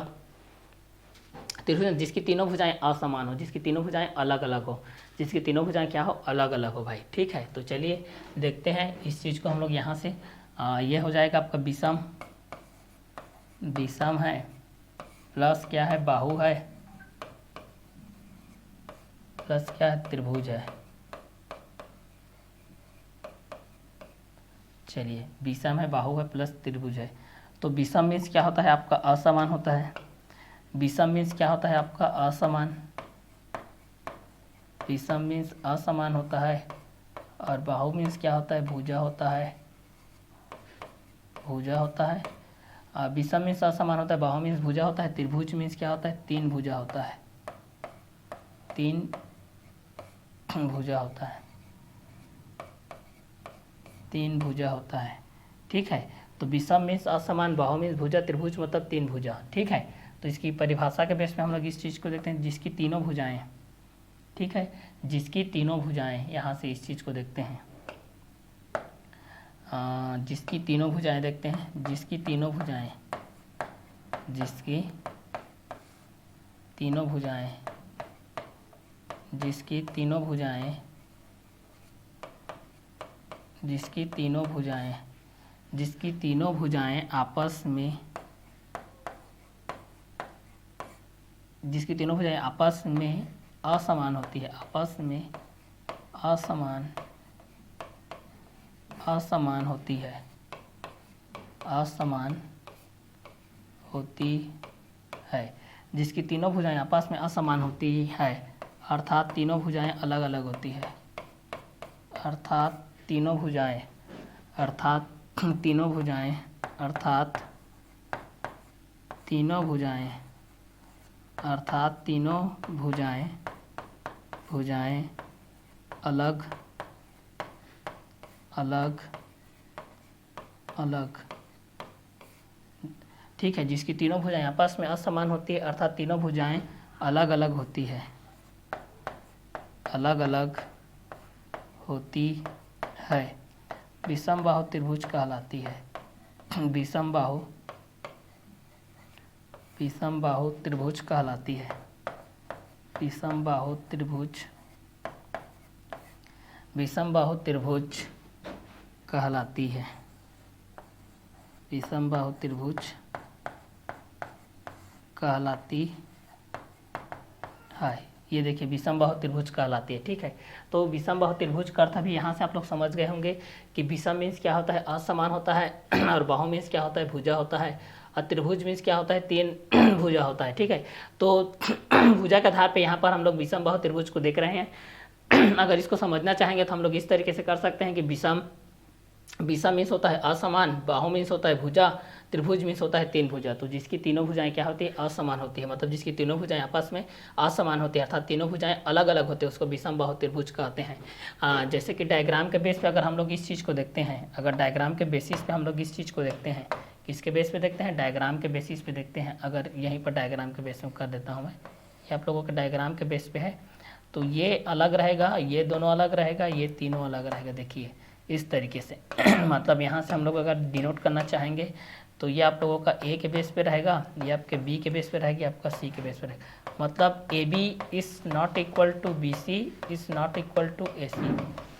त्रिभुज जिसकी तीनों भुजाएं असमान हो, जिसकी तीनों भुजाएं अलग अलग हो, जिसकी तीनों भुजाएं क्या हो, अलग अलग हो भाई। ठीक है, तो चलिए देखते हैं इस चीज़ को हम लोग यहाँ से ये हो जाएगा आपका विषम है प्लस क्या है, बाहु है प्लस क्या है, त्रिभुज है। चलिए विषम है, बाहु है प्लस त्रिभुज है। तो विषम मीन्स क्या होता है आपका, असमान होता है। विषम मीन्स क्या होता है आपका, असमान। विषम मीन्स असमान होता है। और बाहु मीन्स क्या होता है, भुजा होता है। भुजा होता है। विषम मीन्स असमान होता है, बाहु मीन्स भुजा होता है। त्रिभुज मीन्स क्या होता है, तीन भुजा होता है। तीन भुजा होता है। तीन भुजा होता है। ठीक है, तो विषम मीन्स असमान, बाहु मीन्स भुजा, त्रिभुज मतलब तीन भुजा। ठीक है, तो इसकी परिभाषा के बेस पे हम लोग इस चीज़ को देखते हैं, जिसकी तीनों भुजाएं। ठीक है, जिसकी तीनों भुजाएं, यहाँ से इस चीज़ को देखते हैं, जिसकी तीनों भुजाएं देखते हैं, जिसकी तीनों भुजाएं, जिसकी तीनों भुजाएं, जिसकी तीनों भुजाएं, जिसकी तीनों भुजाएं, जिसकी तीनों भुजाएं आपस में, जिसकी तीनों भुजाएं आपस में असमान होती है, आपस में असमान, असमान होती है, असमान होती है। जिसकी तीनों भुजाएं आपस में असमान होती है, अर्थात तीनों भुजाएं अलग अलग होती है, अर्थात तीनों भुजाएं, अर्थात तीनों भुजाएं, अर्थात तीनों भुजाएं, अर्थात तीनों भुजाएं, भुजाएं अलग अलग अलग, ठीक है। जिसकी तीनों भुजाएं आपस में असमान होती है, अर्थात तीनों भुजाएं अलग अलग होती है, अलग अलग होती है, विषम बाहु त्रिभुज कहलाती है। विषम बाहु, विषम बाहु त्रिभुज कहलाती है, विषम बाहु त्रिभुज, विषम बाहु त्रिभुज कहलाती है, विषम बाहु त्रिभुज कहलाती है। ये देखिए विषम बाहु त्रिभुज कहलाती है, ठीक है। तो विषम बाहु त्रिभुज का अर्थ भी यहाँ से आप लोग समझ गए होंगे कि विषम मीन्स क्या होता है, असमान होता है, और बाहु मीन्स क्या होता है, भुजा होता है, और त्रिभुज मीन्स क्या होता है, तीन भुजा होता है, ठीक है। तो भुजा के आधार पे यहाँ पर हम लोग विषम बाहु त्रिभुज को देख रहे हैं। अगर इसको समझना चाहेंगे तो हम लोग इस तरीके से कर सकते हैं कि विषम, विषम मीन्स होता है असमान, बाहु मीन्स होता है भुजा, त्रिभुज मीन्स होता है तीन भुजा। तो जिसकी तीनों भुजाएं क्या होती है, असमान होती है, मतलब जिसकी तीनों भुजाएं आपस में असमान होती है, अर्थात तीनों भुजाएं अलग अलग होते हैं, उसको विषम बाहु त्रिभुज कहते हैं। जैसे कि डायग्राम के बेस पे अगर हम लोग इस चीज़ को देखते हैं, अगर डायग्राम के बेसिस पे हम लोग इस चीज़ को देखते हैं, किसके बेस पे देखते हैं, डायग्राम के बेसिस पे देखते हैं। अगर यहीं पर डायग्राम के बेस में कर देता हूँ मैं, ये आप लोगों के डायग्राम के बेस पे है, तो ये अलग रहेगा, ये दोनों अलग रहेगा, ये तीनों अलग रहेगा। देखिए इस तरीके से मतलब यहाँ से हम लोग अगर डिनोट करना चाहेंगे तो ये आप लोगों का ए के बेस पे रहेगा, ये आपके बी के बेस पे रहेगी, आपका सी के बेस पे रहेगा। मतलब A B is not equal to B C is not equal to A C,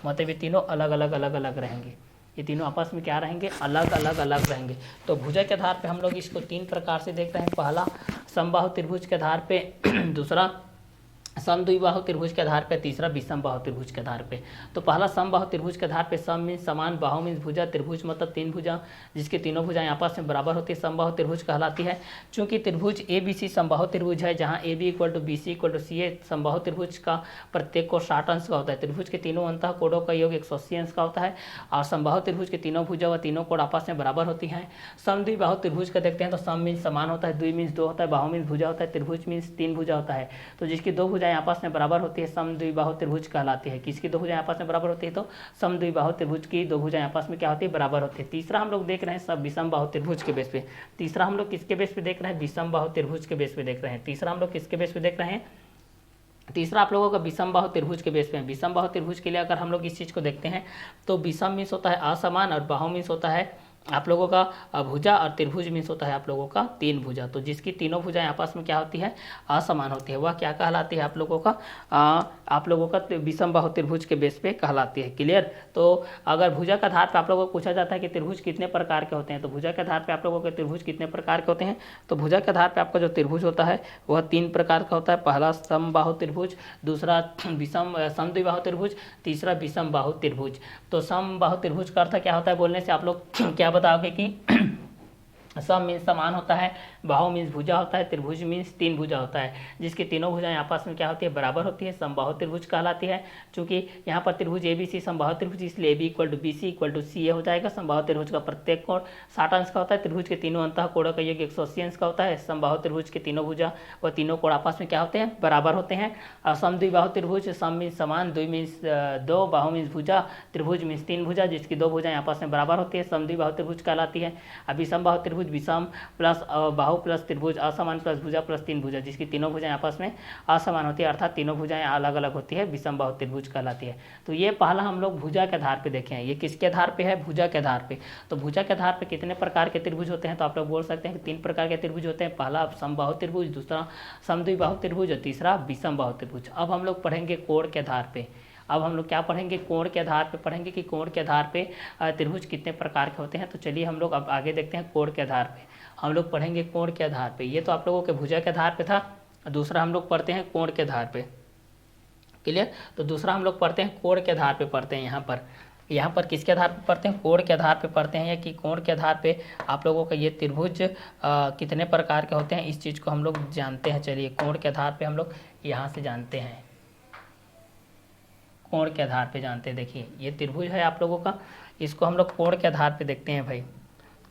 मतलब ये तीनों अलग अलग अलग अलग रहेंगे, ये तीनों आपस में क्या रहेंगे, अलग अलग अलग रहेंगे। तो भुजा के आधार पे हम लोग इसको तीन प्रकार से देख रहे हैं। पहला समबाहु त्रिभुज के आधार पे, दूसरा समद्विबाहु त्रिभुज के आधार पे, तीसरा विषम बाहु त्रिभुज के आधार पे। तो पहला समबाहु त्रिभुज के आधार पे, सम मीन्स समान, बाहु मीन्स भुजा, त्रिभुज मतलब तीन भुजा, जिसकी तीनों भुजाएं आपस में बराबर होती है, समबाहु त्रिभुज कहलाती है। चूंकि त्रिभुज ए बी सी समबाहु त्रिभुज है, जहां A B equal to B C equal to C है, समबाहु त्रिभुज का प्रत्येक कोण 60 अंश का होता है, त्रिभुज के तीनों अंतः कोणों का योग 180 अंश का होता है, और समबाहु त्रिभुज के तीनों भुजा व तीनों कोण आपस में बराबर होती हैं। समद्विबाहु त्रिभुज का देखते हैं तो सम मीन्स समान होता है, द्वि मीन्स दो होता है, बाहु मीन्स भुजा होता है, त्रिभुज मीन्स तीन भुजा होता है। तो जिसकी दो भुजाएं आपस में बराबर होती है, समद्विबाहु त्रिभुज कहलाती है। किसकी दो भुजाएं आपस में बराबर होती है, तो समद्विबाहु त्रिभुज की दो भुजाएं आपस में क्या होती है, बराबर होती है। तीसरा हम लोग देख रहे हैं सब विषम बाहु त्रिभुज के बेस पे, तीसरा हम लोग किसके बेस पे देख रहे हैं, विषम बाहु त्रिभुज के बेस पे देख रहे हैं। तीसरा हम लोग किसके बेस पे देख रहे हैं, तीसरा आप लोगों का विषम बाहु त्रिभुज के बेस पे है। विषम बाहु त्रिभुज के लिए अगर हम लोग इस चीज को देखते हैं तो विषम मीन्स होता है असमान, और बाहु मीन्स होता है आप लोगों का भुजा, और त्रिभुज मीन्स होता है आप लोगों का तीन भुजा। तो जिसकी तीनों भुजाएं आपस में क्या होती है, असमान होती है, वह क्या कहलाती है, आप लोगों का विषम बाहु त्रिभुज के बेस पे कहलाती है। क्लियर। तो अगर भुजा के आधार पर आप लोगों को पूछा जाता है कि त्रिभुज कितने प्रकार के होते हैं, तो भुजा के आधार पर आप लोगों के त्रिभुज कितने प्रकार के होते हैं, तो भुजा के आधार पर आपका जो त्रिभुज होता है वह तीन प्रकार का होता है। पहला समबाहु त्रिभुज, दूसरा विषम समद्विबाहु त्रिभुज, तीसरा विषम बाहु त्रिभुज। तो समबाहु त्रिभुज का अर्थ क्या होता है बोलने से आप लोग क्या बताओगे कि सम मीन्स समान होता है, बाहु मीन्स भुजा होता है, त्रिभुज मीन्स तीन भुजा होता है, जिसकी तीनों भुजाएं आपस में क्या होती है, बराबर होती है, समबाहु त्रिभुज कहलाती है। चूंकि यहाँ पर त्रिभुज ए बी सी समबाहु त्रिभुज, इसलिए A B equal to B C equal to C A हो जाएगा। समबाहु त्रिभुज का प्रत्येक कोण 60 अंश का होता है, त्रिभुज के तीनों अंतः कोणों का योग 180 अंश का होता है। समबाहु त्रिभुज के तीनों भुजा व तीनों कोण आपस में क्या होते हैं, बराबर होते हैं। और समद्विबाहु त्रिभुज, सम मीन्स समान, द्वि मीन्स दो, बाहु मीन्स भुजा, त्रिभुज मीन्स तीन भुजा, जिसकी दो भुजाएं आपस में बराबर होती है, समद्विबाहु त्रिभुज कहलाती है। अब विषम बाहु त्रिभुज, विषम प्लस बाहु बाहु प्लस त्रिभुज असमान प्लस भुजा प्लस तीन भुजा, जिसकी तीनों भुजाएं आपस में असमान होती है, अर्थात तीनों भुजाएं अलग अलग होती है, विषम बाहु त्रिभुज कहलाती है। तो ये पहला हम लोग भुजा के आधार पे देखे हैं। ये किसके आधार पे है? भुजा के आधार पे। तो भुजा के आधार पे कितने प्रकार के त्रिभुज होते हैं? तो आप लोग बोल सकते हैं कि 3 प्रकार के त्रिभुज होते हैं। पहला समबाहु त्रिभुज, दूसरा समद्विबाहु त्रिभुज और तीसरा विषम बाहु त्रिभुज। अब हम लोग पढ़ेंगे कोण के आधार पे। अब हम लोग क्या पढ़ेंगे? कोण के आधार पे पढ़ेंगे कि कोण के आधार पे त्रिभुज कितने प्रकार के होते हैं। तो चलिए हम लोग अब आगे देखते हैं। कोण के आधार पे हम लोग पढ़ेंगे कोण के आधार पे। ये तो आप लोगों के भुजा के आधार पे था, दूसरा हम लोग पढ़ते हैं कोण के आधार पे। क्लियर? तो दूसरा हम लोग पढ़ते हैं कोण के आधार पे पढ़ते हैं। यहाँ पर किसके आधार पे पढ़ते हैं? कोण के आधार पे पढ़ते हैं, या कि कोण के आधार पे आप लोगों का ये त्रिभुज कितने प्रकार के होते हैं, इस चीज़ को हम लोग जानते हैं। चलिए कोण के आधार पे हम लोग यहाँ से जानते हैं। कोण के आधार पे जानते हैं। देखिए ये त्रिभुज है आप लोगों का, इसको हम लोग कोण के आधार पे देखते हैं भाई।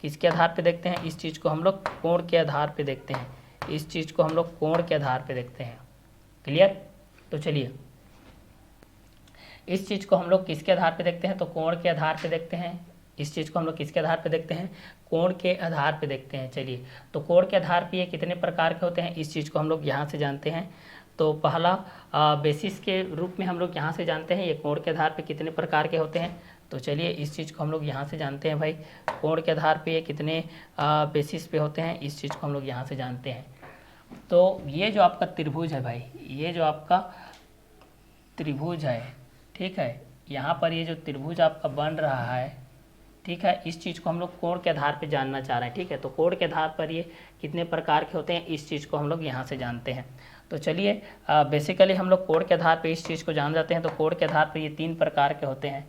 किसके आधार पे देखते हैं? इस चीज़ को हम लोग कोण के आधार पे देखते हैं। इस चीज़ को हम लोग कोण के आधार पे देखते हैं। क्लियर? तो चलिए इस चीज़ को हम लोग किसके आधार पे देखते हैं? तो कोण के आधार पे देखते हैं। इस चीज़ को हम लोग किसके आधार पे देखते हैं? कोण के आधार पे देखते हैं। चलिए तो कोण के आधार पे ये कितने प्रकार के होते हैं, इस चीज़ को हम लोग यहाँ से जानते हैं। तो पहला बेसिस के रूप में हम लोग यहाँ से जानते हैं ये कोण के आधार पे कितने प्रकार के होते हैं। तो चलिए इस चीज़ को हम लोग यहाँ से जानते हैं भाई। कोण के आधार पे ये कितने बेसिस पे होते हैं, इस चीज़ को हम लोग यहाँ से जानते हैं। तो ये जो आपका त्रिभुज है भाई, ये जो आपका त्रिभुज है, ठीक है, यहाँ पर ये जो त्रिभुज आपका बन रहा है, ठीक है, इस चीज़ को हम लोग कोण के आधार पे जानना चाह रहे हैं। ठीक है, तो कोण के आधार पर ये कितने प्रकार के होते हैं, इस चीज़ को हम लोग यहाँ से जानते हैं। तो चलिए बेसिकली हम लोग कोण के आधार पे इस चीज़ को जान जाते हैं। तो कोण के आधार पे ये 3 प्रकार के होते हैं।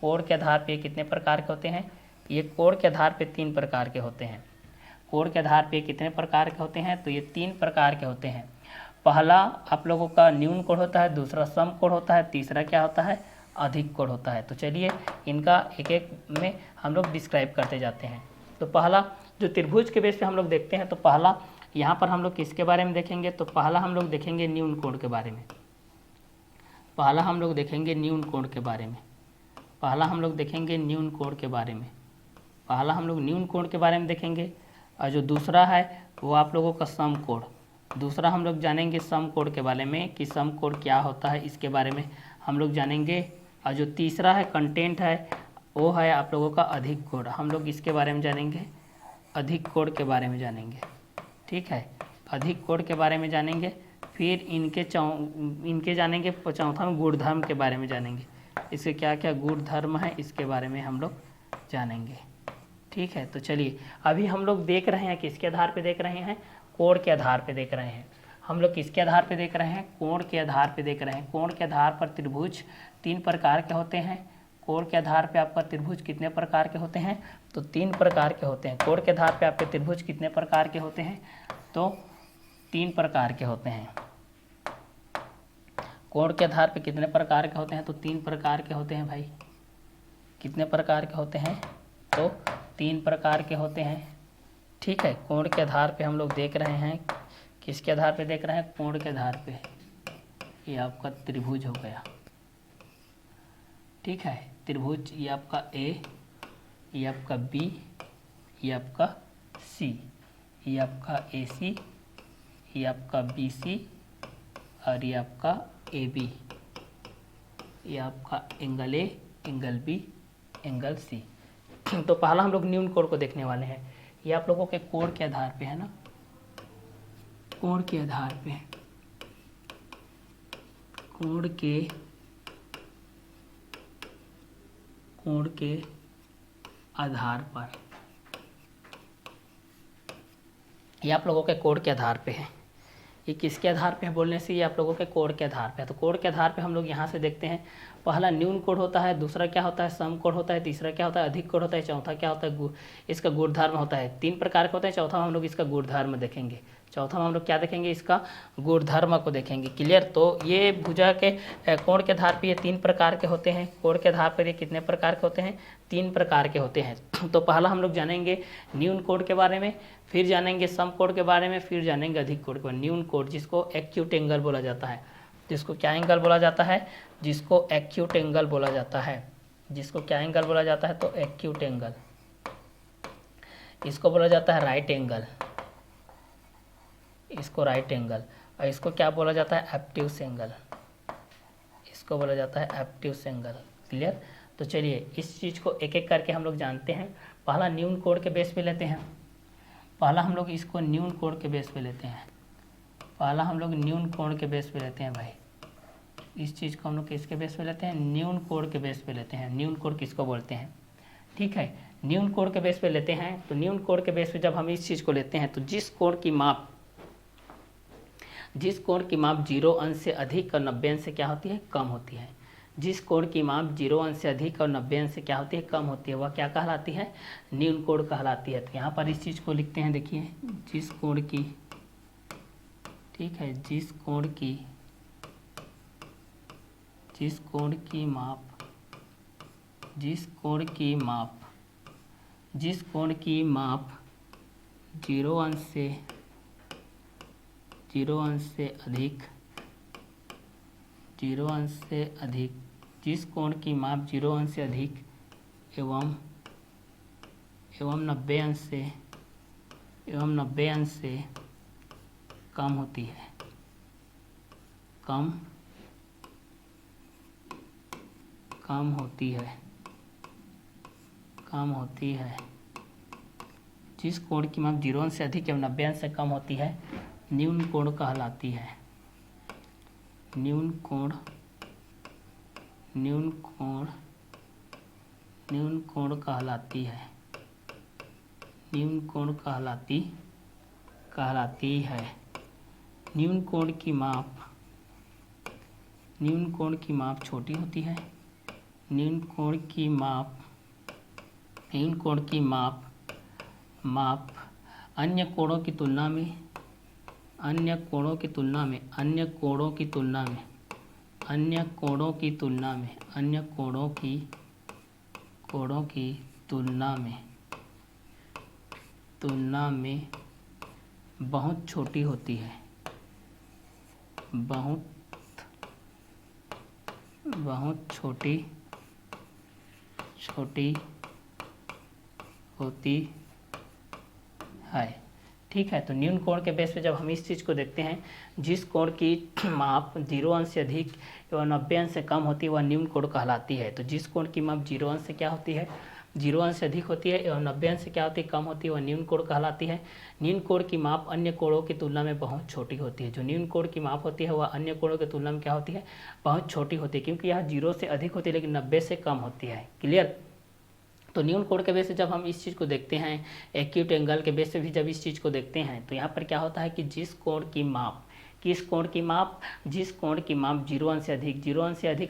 कोण के आधार पे कितने प्रकार के होते हैं? ये कोण के आधार पे 3 प्रकार के होते हैं। कोण के आधार पे कितने प्रकार के होते हैं? तो ये 3 प्रकार के होते हैं। पहला आप लोगों का न्यून कोण होता है, दूसरा सम कोण होता है, तीसरा क्या होता है? अधिक कोण होता है। तो चलिए इनका एक एक में हम लोग डिस्क्राइब करते जाते हैं। तो पहला जो त्रिभुज के बेस पे हम लोग देखते हैं, तो पहला यहाँ पर हम लोग किसके बारे में देखेंगे? तो पहला हम लोग देखेंगे न्यून कोण के बारे में। पहला हम लोग देखेंगे न्यून कोण के बारे में। पहला हम लोग देखेंगे न्यून कोण के बारे में। पहला हम लोग न्यून कोण के बारे में देखेंगे। और जो दूसरा है वो आप लोगों का सम कोण। दूसरा हम लोग जानेंगे सम कोण के बारे में कि सम कोण क्या होता है, इसके बारे में हम लोग जानेंगे। और जो तीसरा है कंटेंट है वो है आप लोगों का अधिक कोण। हम लोग इसके बारे में जानेंगे, अधिक कोण के बारे में जानेंगे। ठीक है, अधिक कोण के बारे में जानेंगे। फिर इनके जानेंगे चौथा में गुणधर्म के बारे में जानेंगे। इसके क्या क्या गुणधर्म है इसके बारे में हम लोग जानेंगे। ठीक है, तो चलिए अभी हम लोग देख रहे हैं किसके आधार पे देख रहे हैं? कोण के आधार पे देख रहे हैं। हम लोग किसके आधार पे देख रहे हैं? कोण के आधार पे देख रहे हैं। कोण के आधार पर त्रिभुज 3 प्रकार के होते हैं। कोण के आधार पे आपका त्रिभुज कितने प्रकार के होते हैं? तो 3 प्रकार के होते हैं। कोण के आधार पे आपके त्रिभुज कितने प्रकार के होते हैं? तो 3 प्रकार के होते हैं। कोण के आधार पे कितने प्रकार के होते हैं? तो 3 प्रकार के होते हैं भाई। कितने प्रकार के होते हैं? तो 3 प्रकार के होते हैं। ठीक है, कोण के आधार पे हम लोग देख रहे हैं। किसके आधार पे देख रहे हैं? कोण के आधार पे। ये आपका त्रिभुज हो गया। ठीक है, त्रिभुज ये आपका ए, ये आपका बी, ये आपका सी, ये आपका ए सी, ये आपका बी सी और ये आपका ए बी। ये आपका angle A, angle B, angle C. तो पहला हम लोग न्यून कोण को देखने वाले हैं। ये आप लोगों के कोण के आधार पे है ना, कोण के आधार पे, कोण के आधार पर, ये आप लोगों के कोण के आधार पे है। ये किसके आधार पे है बोलने से? ये आप लोगों के कोण के आधार पे है। तो कोण के आधार पे हम लोग यहाँ से देखते हैं। पहला न्यून कोण होता है, दूसरा क्या होता है? सम कोण होता है, तीसरा क्या होता है? अधिक कोण होता है, चौथा क्या होता है? इसका गुणधर्म होता है। 3 प्रकार के होते हैं, चौथा में हम लोग इसका गुणधर्म देखेंगे। चौथा में हम लोग क्या देखेंगे? इसका गुणधर्म को देखेंगे। क्लियर? तो ये भुजा के कोण के आधार पर ये 3 प्रकार के होते हैं। कोण के आधार पर ये कितने प्रकार के होते हैं? 3 प्रकार के होते हैं। तो पहला हम लोग जानेंगे न्यून कोण के बारे में, फिर जानेंगे सम कोण के बारे में, फिर जानेंगे अधिक कोण के बारे में। न्यून कोण जिसको एक्यूट एंगल बोला जाता है। जिसको क्या एंगल बोला जाता है? जिसको एक्यूट एंगल बोला जाता है। जिसको क्या एंगल बोला जाता है? तो एक्यूट एंगल। इसको बोला जाता है राइट एंगल। इसको राइट एंगल, और इसको क्या बोला जाता है, एब्ट्यूस एंगल, इसको बोला जाता है एब्ट्यूस एंगल। क्लियर। तो चलिए इस चीज़ को एक एक करके हम लोग जानते हैं। पहला न्यून कोण के बेस पे लेते हैं, पहला हम लोग इसको न्यून कोण के बेस पे लेते हैं, पहला हम लोग न्यून कोण के बेस पे लेते हैं भाई। इस चीज़ को हम लोग किसके बेस पे लेते हैं, न्यून कोण के बेस पे लेते हैं। न्यून कोण किसको बोलते हैं, ठीक है, न्यून कोण के बेस पे लेते हैं। तो न्यून कोण के बेस पे जब हम इस चीज़ को लेते हैं तो जिस कोण की माप 0 अंश से अधिक और 90 अंश से क्या होती है, कम होती है, जिस कोण की माप 0 अंश से अधिक और 90 अंश से क्या होती है, कम होती है, वह क्या कहलाती है, न्यून कोण कहलाती है। तो यहाँ पर इस चीज़ को लिखते हैं, देखिए जिस कोण की, ठीक है, जिस कोण की माप 0 अंश से अधिक, जिस कोण की माप 0 अंश से अधिक एवं 90 अंश से कम होती है, कम होती है, जिस कोण की माप 0 अंश से अधिक एवं 90 अंश से कम होती है, न्यून कोण कहलाती है। न्यून कोण कहलाती है, न्यून कोण कहलाती है। न्यून कोण की माप छोटी होती है, न्यून कोण की माप अन्य कोणों की तुलना में बहुत छोटी होती है, बहुत छोटी होती है, ठीक है। तो न्यून कोण के बेस पे जब हम इस चीज़ को देखते हैं, जिस कोण की माप 0 अंश से अधिक एवं 90 अंश से कम होती है वह न्यून कोण कहलाती है। तो जिस कोण की माप 0 अंश से क्या होती है, 0 अंश से अधिक होती है एवं 90 अंश से क्या होती है, कम होती है, वह न्यून कोण कहलाती है। न्यून कोण की माप अन्य कोणों की तुलना में बहुत छोटी होती है। जो न्यून कोण की माप होती है वह अन्य कोणों की तुलना में क्या होती है, बहुत छोटी होती है, क्योंकि यह 0 से अधिक होती है लेकिन 90 से कम होती है। क्लियर। तो न्यून कोण के बेस से जब हम इस चीज़ को देखते हैं, एक्यूट एंगल के बेस से भी जब इस चीज़ को देखते हैं, तो यहाँ पर क्या होता है कि जिस कोण की माप 0 अंश से अधिक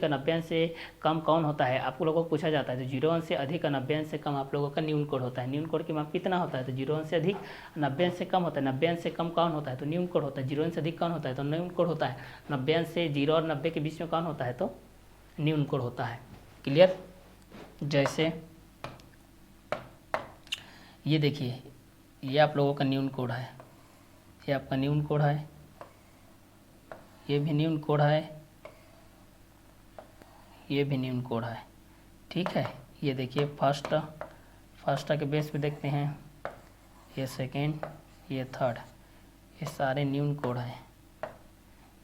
और 90 अंश से कम कौन होता है, आप लोगों को पूछा जाता है। तो 0 अंश से अधिक और 90 अंश से कम आप लोगों का न्यून कोण होता है। न्यून कोण की माप कितना होता है, तो 0 अंश से अधिक 90 अंश से कम होता है। 90 अंश से कम कौन होता है, तो न्यून कोण होता है। 0 अंश से अधिक कौन होता है, तो न्यून कोण होता है। 90 अंश से 0 और 90 के बीच में कौन होता है, तो न्यून कोण होता है। क्लियर। जैसे ये देखिए, ये आप लोगों का न्यून कोण है, ये आपका न्यून कोण है, ये भी न्यून कोण है, ये भी न्यून कोण है, ठीक है। ये देखिए फर्स्ट के बेस पे देखते हैं, ये सेकेंड, ये थर्ड, ये सारे न्यून कोण है,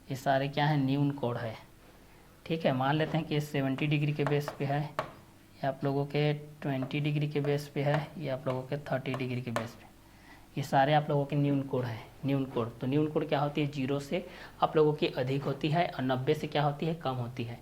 ये सारे क्या है, न्यून कोण है, ठीक है। मान लेते हैं कि ये 70 डिग्री के बेस पे है, ये आप लोगों के 20 डिग्री के बेस पे है, ये आप लोगों के 30 डिग्री के बेस पे, ये सारे आप लोगों के न्यून कोण है। न्यून कोण, तो न्यून कोण क्या होती है, 0 से आप लोगों की अधिक होती है और 90 से क्या होती है, कम होती है।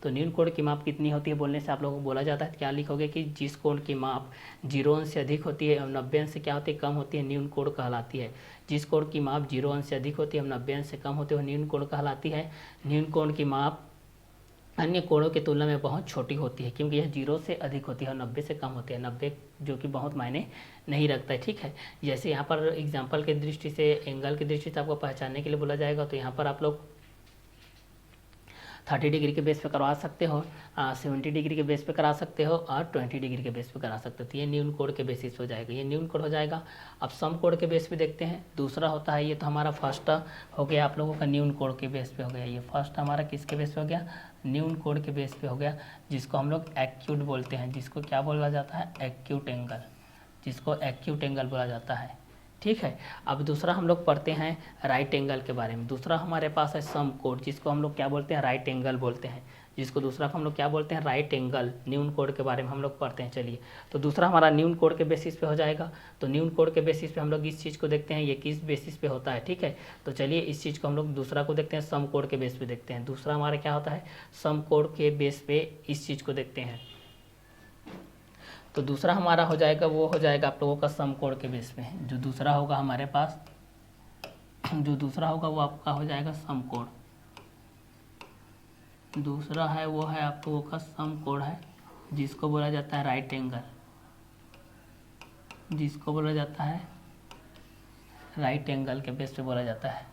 तो न्यून कोण की माप कितनी होती है बोलने से आप लोगों को बोला जाता है, क्या लिखोगे कि जिस कोण की माप 0 अंश से अधिक होती है और 90 अंश से क्या होती है, कम होती है, न्यून कोण कहलाती है। जिस कोण की माप 0 अंश से अधिक होती है और 90 अंश से कम होती है वह न्यून कोण कहलाती है। न्यून कोण की माप अन्य कोणों की तुलना में बहुत छोटी होती है, क्योंकि यह 0 से अधिक होती है और 90 से कम होती है। 90 जो कि बहुत मायने नहीं रखता है, ठीक है। जैसे यहाँ पर एग्जांपल की दृष्टि से, एंगल की दृष्टि से आपको पहचानने के लिए बोला जाएगा, तो यहाँ पर आप लोग 30 डिग्री के बेस पे करवा सकते हो, 70 डिग्री के बेस पे करा सकते हो और 20 डिग्री के बेस पे करा सकते हो। तो ये न्यून कोण के बेसिस हो जाएगा, ये न्यून कोण हो जाएगा। अब सम कोण के बेस पे देखते हैं, दूसरा होता है, ये तो हमारा फर्स्ट हो गया आप लोगों का न्यून कोण के बेस पे हो गया। ये फर्स्ट हमारा किसके बेस पे हो गया, न्यून कोण के बेस पे हो गया, जिसको हम लोग एक्यूट बोलते हैं, जिसको क्या बोला जाता है, एक्यूट एंगल, जिसको एक्यूट एंगल बोला जाता है। ठीक है। अब दूसरा हम लोग पढ़ते हैं राइट एंगल के बारे में। दूसरा हमारे पास है सम कोड, जिसको हम लोग क्या बोलते हैं, राइट एंगल बोलते हैं, जिसको दूसरा को हम लोग क्या बोलते हैं, राइट एंगल। न्यून कोड के बारे में हम लोग पढ़ते हैं। चलिए, तो दूसरा हमारा न्यून कोड के बेसिस पे हो जाएगा। तो न्यून कोड के बेसिस पे हम लोग इस चीज़ को देखते हैं, ये किस बेसिस पे होता है, ठीक है। तो चलिए इस चीज़ को हम लोग दूसरा को देखते हैं, सम कोड के बेस पे देखते हैं। दूसरा हमारा क्या होता है, सम कोड के बेस पे इस चीज़ को देखते हैं। तो दूसरा हमारा हो जाएगा, वो हो जाएगा आप लोगों का सम कोड के बेस पे। जो दूसरा होगा हमारे पास, जो दूसरा होगा वो आपका हो जाएगा सम कोड। दूसरा है वो है आप लोगों का सम कोड है, जिसको बोला जाता है राइट एंगल, जिसको बोला जाता है राइट एंगल के बेस पे बोला जाता है,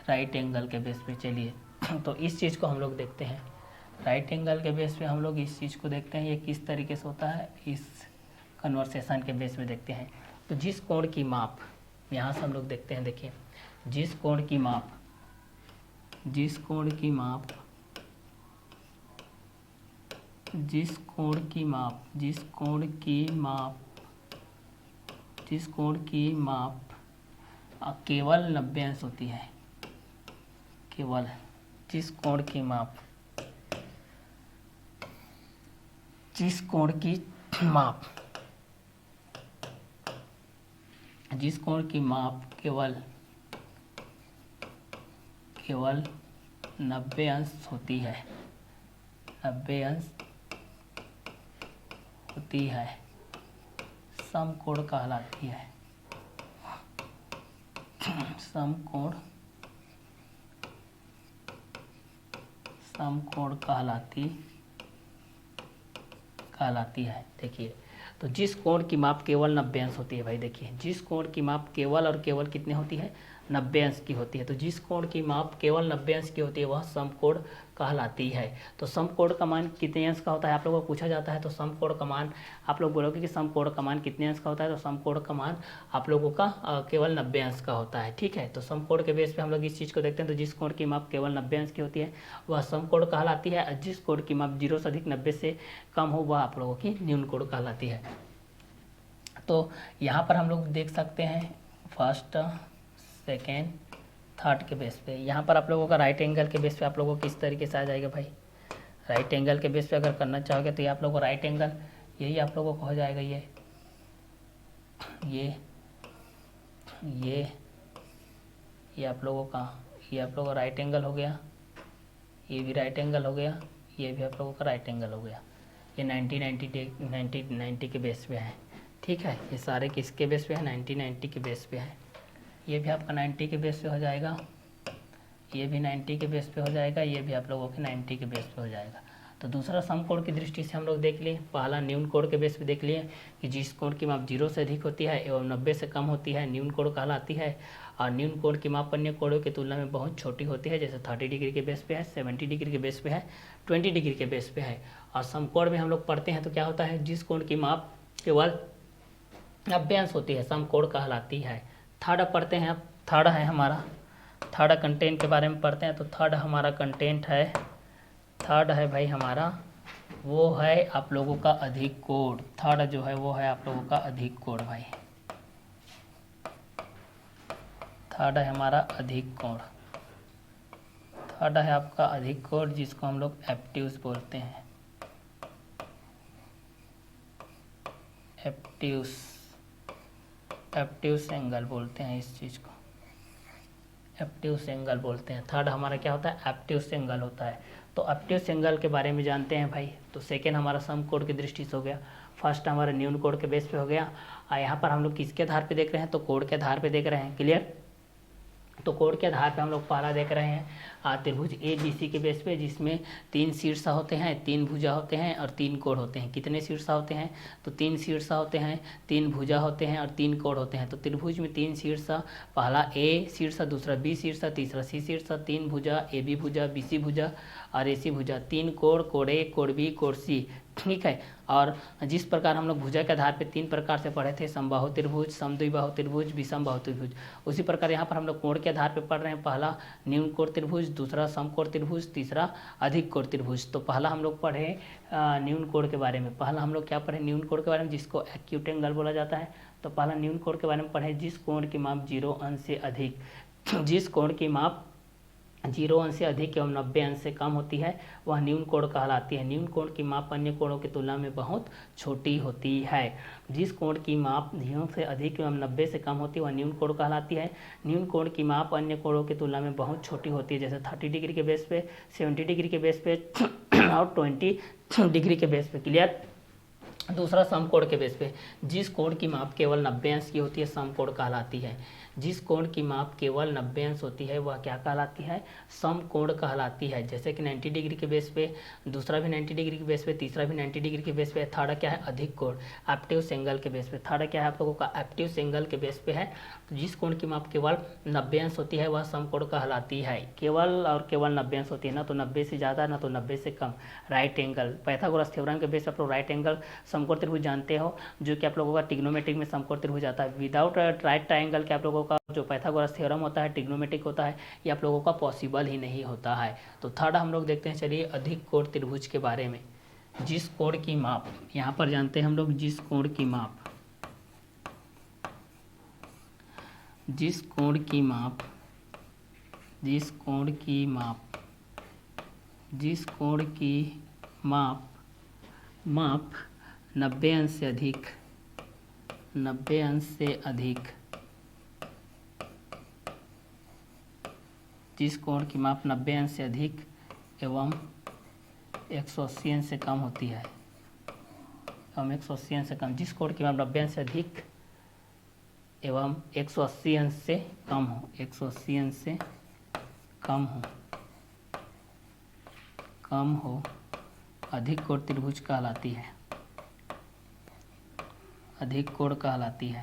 राइट एंगल के बेस पे। चलिए तो इस चीज़ को हम लोग देखते हैं, राइट एंगल के बेस पे हम लोग इस चीज़ को देखते हैं, ये किस तरीके से होता है, इस कन्वर्सेशन के बेस पे देखते हैं। तो जिस कोण की माप, यहाँ से हम लोग देखते हैं, देखिए जिस कोण की माप, जिस कोण की माप, जिस कोण की माप, जिस कोण की माप, जिस कोण की माप केवल 90 अंश होती है, केवल जिस कोण की माप, जिस कोण की माप, जिस कोण की माप केवल 90 अंश होती है, 90 अंश होती है, सम कोण कहलाती है, सम कोण कहलाती है। देखिए, तो जिस कोण की माप केवल 90 अंश होती है, भाई देखिए जिस कोण की माप केवल और केवल कितनी होती है, 90 अंश की होती है। तो जिस कोण की माप केवल 90 अंश की होती है वह समकोण कहलाती है। तो समकोण का मान कितने अंश का होता है आप लोगों को पूछा जाता है, तो समकोण का मान आप लोग बोलोगे कि समकोण का मान कितने अंश का होता है, तो समकोण का मान आप लोगों का केवल 90 अंश का होता है, ठीक है। तो समकोण के बेस पे हम लोग इस चीज़ को देखते हैं। तो जिस कोण की माप केवल 90 अंश की होती है वह समकोण कहलाती है, और जिस कोण की माप 0 से अधिक 90 से कम हो वह आप लोगों की न्यून कोण कहलाती है। तो यहाँ पर हम लोग देख सकते हैं फर्स्ट, सेकेंड, थर्ड के बेस पे। यहाँ पर आप लोगों का राइट एंगल के बेस पे आप लोगों को किस तरीके से आ जाएगा भाई, राइट एंगल के बेस पे अगर करना चाहोगे तो ये आप लोगों को राइट एंगल, यही आप लोगों को हो जाएगा ये आप लोगों का, ये आप लोगों का राइट एंगल हो गया, ये भी राइट एंगल हो गया, ये भी आप लोगों का राइट एंगल हो गया। ये 90 के बेस पे है, ठीक है। ये सारे किसके बेस पे है, 90 के बेस पे है। ये भी आपका 90 के बेस पे हो जाएगा, ये भी 90 के बेस पे हो जाएगा, ये भी आप लोगों के 90 के बेस पे हो जाएगा। तो दूसरा समकोण की दृष्टि से हम लोग देख लिए, पहला न्यून कोण के बेस पे देख लिए कि जिस कोण की माप 0 से अधिक होती है एवं 90 से कम होती है न्यून कोण कहलाती है, और न्यून कोण की माप अन्य कोणों की तुलना में बहुत छोटी होती है, जैसे 30 डिग्री के बेस पे है, 70 डिग्री के बेस पे है, 20 डिग्री के बेस पे है। और समकोण में हम लोग पढ़ते हैं तो क्या होता है, जिस कोण की माप केवल 90 अंश होती है समकोण कहलाती है। थर्ड पढ़ते हैं, अब थर्ड है हमारा, थर्ड कंटेंट के बारे में पढ़ते हैं। तो थर्ड हमारा कंटेंट है, थर्ड है भाई हमारा, वो है आप लोगों का अधिक कोण। थर्ड जो है वो है आप लोगों का अधिक कोण भाई, थर्ड है हमारा अधिक कोण, थर्ड है आपका अधिक कोण, जिसको हम लोग एब्ट्यूज बोलते हैं, एब्ट्यूज एंगल बोलते हैं इस चीज़ को, एब्ट्यूज एंगल बोलते हैं। थर्ड हमारा क्या होता है, एब्ट्यूज एंगल होता है। तो एब्ट्यूज एंगल के बारे में जानते हैं भाई। तो सेकेंड हमारा समकोण की दृष्टि से हो गया, फर्स्ट हमारा न्यून कोण के बेस पे हो गया। और यहाँ पर हम लोग किसके आधार पे देख रहे हैं, तो कोण के आधार पे देख रहे हैं, क्लियर। तो कोण के आधार पे हम लोग पहला देख रहे हैं त्रिभुज ABC के बेस पे, जिसमें 3 शीर्ष होते हैं, 3 भुजा होते हैं और 3 कोण होते हैं। कितने शीर्ष होते हैं, तो 3 शीर्ष होते हैं, 3 भुजा होते हैं और 3 कोण होते हैं। तो त्रिभुज में 3 शीर्ष, पहला A शीर्ष, दूसरा B शीर्ष, तीसरा C शीर्ष, 3 भुजा, AB भुजा, BC भुजा और AC भुजा, 3 कोण, कोण A, कोण B, कोण C, ठीक है। और जिस प्रकार हम लोग भुजा के आधार पे 3 प्रकार से पढ़े थे, समबाहु त्रिभुज, समद्विबाहु त्रिभुज, विषमबाहु त्रिभुज, उसी प्रकार यहाँ पर हम लोग कोण के आधार पे पढ़ रहे हैं। पहला न्यून कोण त्रिभुज, दूसरा समकोण त्रिभुज, तीसरा अधिक कोण त्रिभुज। तो पहला हम लोग पढ़े न्यून कोण के बारे में। पहला हम लोग क्या पढ़े? न्यून कोण के बारे में, जिसको एक्यूट एंगल बोला जाता है। तो पहला न्यून कोण के बारे में पढ़े, जिस कोण की माप 0 अंश से अधिक, जिस कोण की माप 0 अंश से अधिक एवं 90 अंश से कम होती है वह न्यून कोण कहलाती है। न्यून कोण की माप अन्य कोणों की तुलना में बहुत छोटी होती है। जिस कोण की माप 0 से अधिक एवं 90 से कम होती है वह न्यून कोण कहलाती है। न्यून कोण की माप अन्य कोणों की तुलना में बहुत छोटी होती है, जैसे 30 डिग्री के बेस पे, 70 डिग्री के बेस पे और 20 डिग्री के बेस पे। क्लियर? दूसरा समकोण के बेस पे, जिस कोण की माप केवल 90 अंश की होती है समकोण कहलाती है। जिस कोण की माप केवल 90 अंश होती है वह क्या कहलाती है? समकोण कहलाती है। जैसे कि 90 डिग्री के बेस पे, दूसरा भी 90 डिग्री के बेस पे, तीसरा भी 90 डिग्री के बेस पे। थर्ड क्या है? अधिक कोण, एब्ट्यूस एंगल के बेस पे। थर्ड क्या है आप लोगों का? एब्ट्यूस एंगल के बेस पे है। तो जिस कोण की माप केवल 90 अंश होती है वह समकोण कहलाती है। केवल और केवल 90 अंश होती है, ना तो 90 से ज़्यादा ना तो 90 से कम। राइट एंगल, पाइथागोरस थ्योरम के बेस पर आप लोग राइट एंगल समकोण त्रिभुज जानते हो, जो कि आप लोगों का ट्रिग्नोमेट्रिक में समकोण त्रिभुज आता है। विदाउट राइट ट्राइंगल के आप लोगों का जो पाइथागोरस थ्योरम होता है, ट्रिग्नोमेट्रिक होता है, ये आप लोगों का पॉसिबल ही नहीं होता है। तो थर्ड हम लोग देखते हैं, चलिए अधिक कोण त्रिभुज के बारे में। जिस कोण की माप, यहाँ पर जानते हैं हम लोग, जिस कोण की माप, जिस कोण की माप, जिस कोण की माप, जिस कोण की माप 90 अंश से अधिक, 90 अंश से अधिक, जिस कोण की माप 90 अंश से अधिक एवं 180 अंश से कम होती है, एवं 180 अंश से कम, जिस कोण की माप 90 अंश से अधिक एवं 180 अंश से कम हो, 180 अंश से कम हो, अधिक कोण त्रिभुज कहलाती है, अधिक कोण कहलाती है,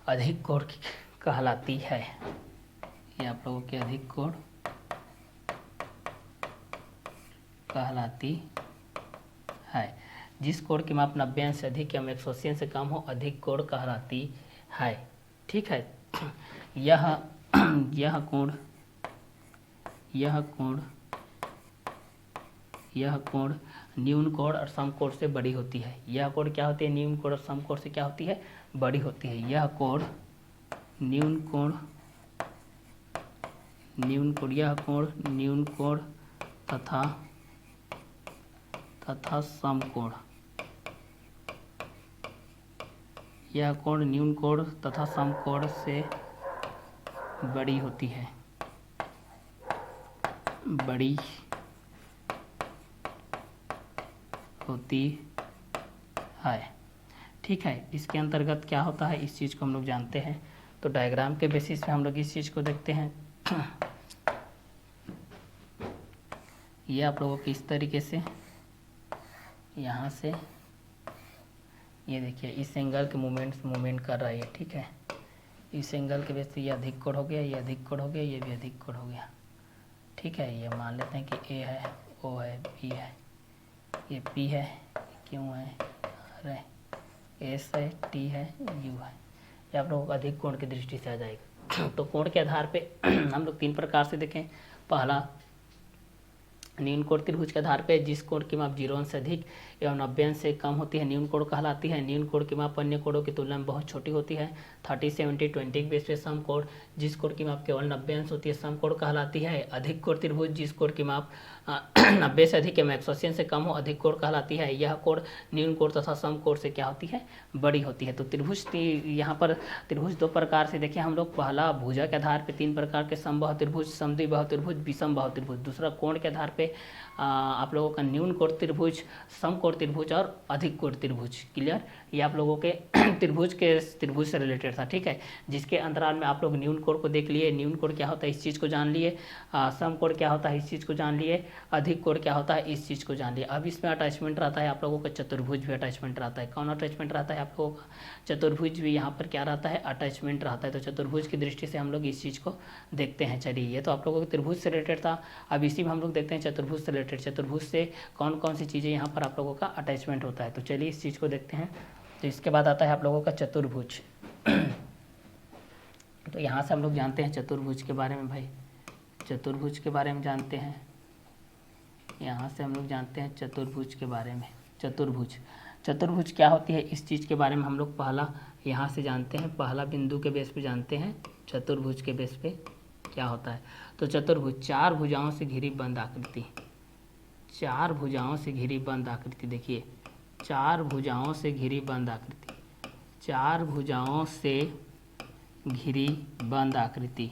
अधिक कोण कहलाती है। ये आप लोगों की अधिक कोण कहलाती है। जिस कोण की माप 90 अंश से अधिक एवं 180 अंश से कम हो अधिक कोण कहलाती है। ठीक है। यह कोण न्यून कोण और समकोण से बड़ी होती है। यह कोण क्या होती है? न्यून कोण और समकोण से क्या होती है? बड़ी होती है। यह कोण न्यून कोण, यह कोण न्यून कोण तथा समकोण, यह कोण न्यून कोण तथा समकोण से बड़ी होती है, बड़ी होती है। ठीक है। इसके अंतर्गत क्या होता है इस चीज़ को हम लोग जानते हैं। तो डायग्राम के बेसिस पे हम लोग इस चीज़ को देखते हैं। ये आप लोगों को इस तरीके से, यहाँ से ये देखिए इस एंगल के मूवमेंट कर रहा है ये। ठीक है। इस एंगल के बेस पे ये अधिक कोण हो गया, ये अधिक कोण हो गया, ये भी अधिक कोण हो गया। ठीक है। ये मान लेते हैं कि ए है, ओ है, बी है, ये पी है, क्यू है, आर है, एस है, टी है, यू है। ये आप लोगों को अधिक कोण की दृष्टि से आ जाएगा। तो कोण के आधार पे हम लोग 3 प्रकार से देखें। पहला न्यून कोण त्रिभुज के आधार पे, जिस कोण की माप 0 अंश से अधिक एवं 90 अंश से कम होती है न्यून कोण कहलाती है। न्यून कोण की माप अन्य कोणों की तुलना में बहुत छोटी होती है। 30, 70, 20 के बेस पे समकोण, जिस कोण की माप केवल 90 अंश होती है समकोण कहलाती है। अधिक कोण त्रिभुज, जिस कोण की माप 90 से अधिक एवं 180 से कम हो अधिक कोण कहलाती है। यह कोण न्यून कोण तथा समकोण से क्या होती है? बड़ी होती है। तो त्रिभुज, यहाँ पर त्रिभुज 2 प्रकार से देखें हम लोग। पहला भुजा के आधार पे 3 प्रकार के समबाहु त्रिभुज, समद्विबाहु त्रिभुज, विषमबाहु त्रिभुज। दूसरा कोण के आधार पे आप लोगों का न्यून कोण त्रिभुज, समकोण त्रिभुज और अधिक कोण त्रिभुज। क्लियर? ये आप लोगों के त्रिभुज से रिलेटेड था। ठीक है। जिसके अंतराल में आप लोग न्यून कोण को देख लिए, न्यून कोण क्या होता है इस चीज़ को जान लिए, समकोण क्या होता है इस चीज़ को जान लिए, अधिक कोण क्या होता है इस चीज़ को जान लिए। अब इसमें अटैचमेंट रहता है आप लोगों का चतुर्भुज भी अटैचमेंट रहता है। कौन अटैचमेंट रहता है आप लोगों का? चतुर्भुज भी यहाँ पर क्या रहता है? अटैचमेंट रहता है। तो चतुर्भुज की दृष्टि से हम लोग इस चीज़ को देखते हैं। चलिए, ये तो आप लोगों को त्रिभुज से रिलेटेड था। अब इसी में हम लोग देखते हैं चतुर्भुज से रिलेटेड, चतुर्भुज से कौन कौन सी चीज़ें यहाँ पर आप लोगों का अटैचमेंट होता है। तो चलिए इस चीज़ को देखते हैं। तो इसके बाद आता है आप लोगों का चतुर्भुज। तो यहाँ से हम लोग जानते हैं चतुर्भुज के बारे में भाई, चतुर्भुज के बारे में जानते हैं। यहाँ से हम लोग जानते हैं चतुर्भुज के बारे में। चतुर्भुज क्या होती है इस चीज़ के बारे में हम लोग पहला यहाँ से जानते हैं, पहला बिंदु के बेस पे जानते हैं चतुर्भुज के बेस पे क्या होता है। तो चतुर्भुज चार भुजाओं से घिरी बंद आकृति, चार भुजाओं से घिरी बंद आकृति। देखिए चार भुजाओं से घिरी बंद आकृति, चार भुजाओं से घिरी बंद आकृति,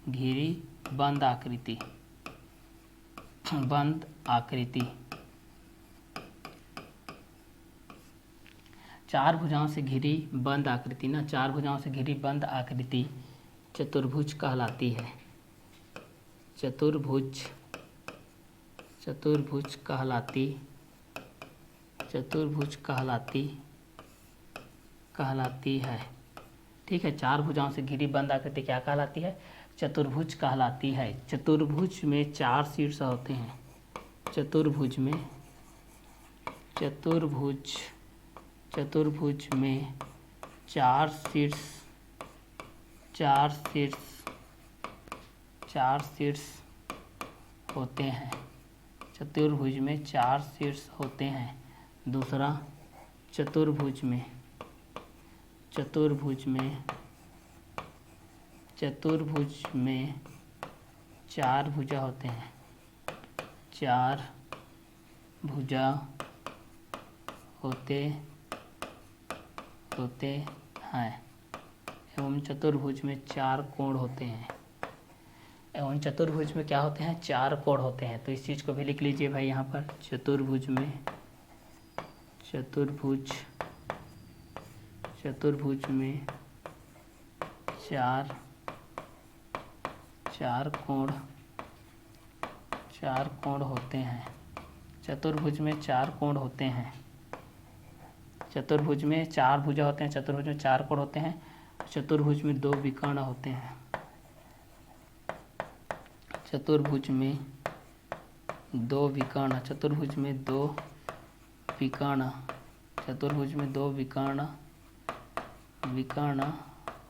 घिरी बंद आकृति, बंद आकृति। चार भुजाओं से घिरी बंद आकृति ना, चार भुजाओं से घिरी बंद आकृति चतुर्भुज कहलाती है। चतुर्भुज, चतुर्भुज कहलाती, चतुर्भुज कहलाती, कहलाती है। ठीक है, चार भुजाओं से घिरी बंद आकृति क्या कहलाती है? चतुर्भुज कहलाती है। चतुर्भुज में चार शीर्ष होते हैं। चतुर्भुज में, चतुर्भुज, चतुर्भुज में चार शीर्ष, चार शीर्ष, चार शीर्ष होते हैं। चतुर्भुज में चार शीर्ष होते हैं। दूसरा चतुर्भुज में, चतुर्भुज में, चतुर्भुज में चार भुजा होते हैं। चार भुजा होते हैं एवं चतुर्भुज में चार कोण होते हैं। एवं चतुर्भुज में क्या होते हैं? चार कोण होते हैं। तो इस चीज़ को भी लिख लीजिए भाई यहाँ पर। चतुर्भुज में, चतुर्भुज, चतुर्भुज में चार, चार कोण, चार कोण होते हैं। चतुर्भुज में चार कोण होते हैं। चतुर्भुज में चार भुजा होते हैं, चतुर्भुज में चार कोण होते हैं। चतुर्भुज में दो विकर्ण होते हैं। चतुर्भुज में दो विकर्ण, चतुर्भुज में दो विकर्ण, चतुर्भुज में दो विकर्ण, विकर्ण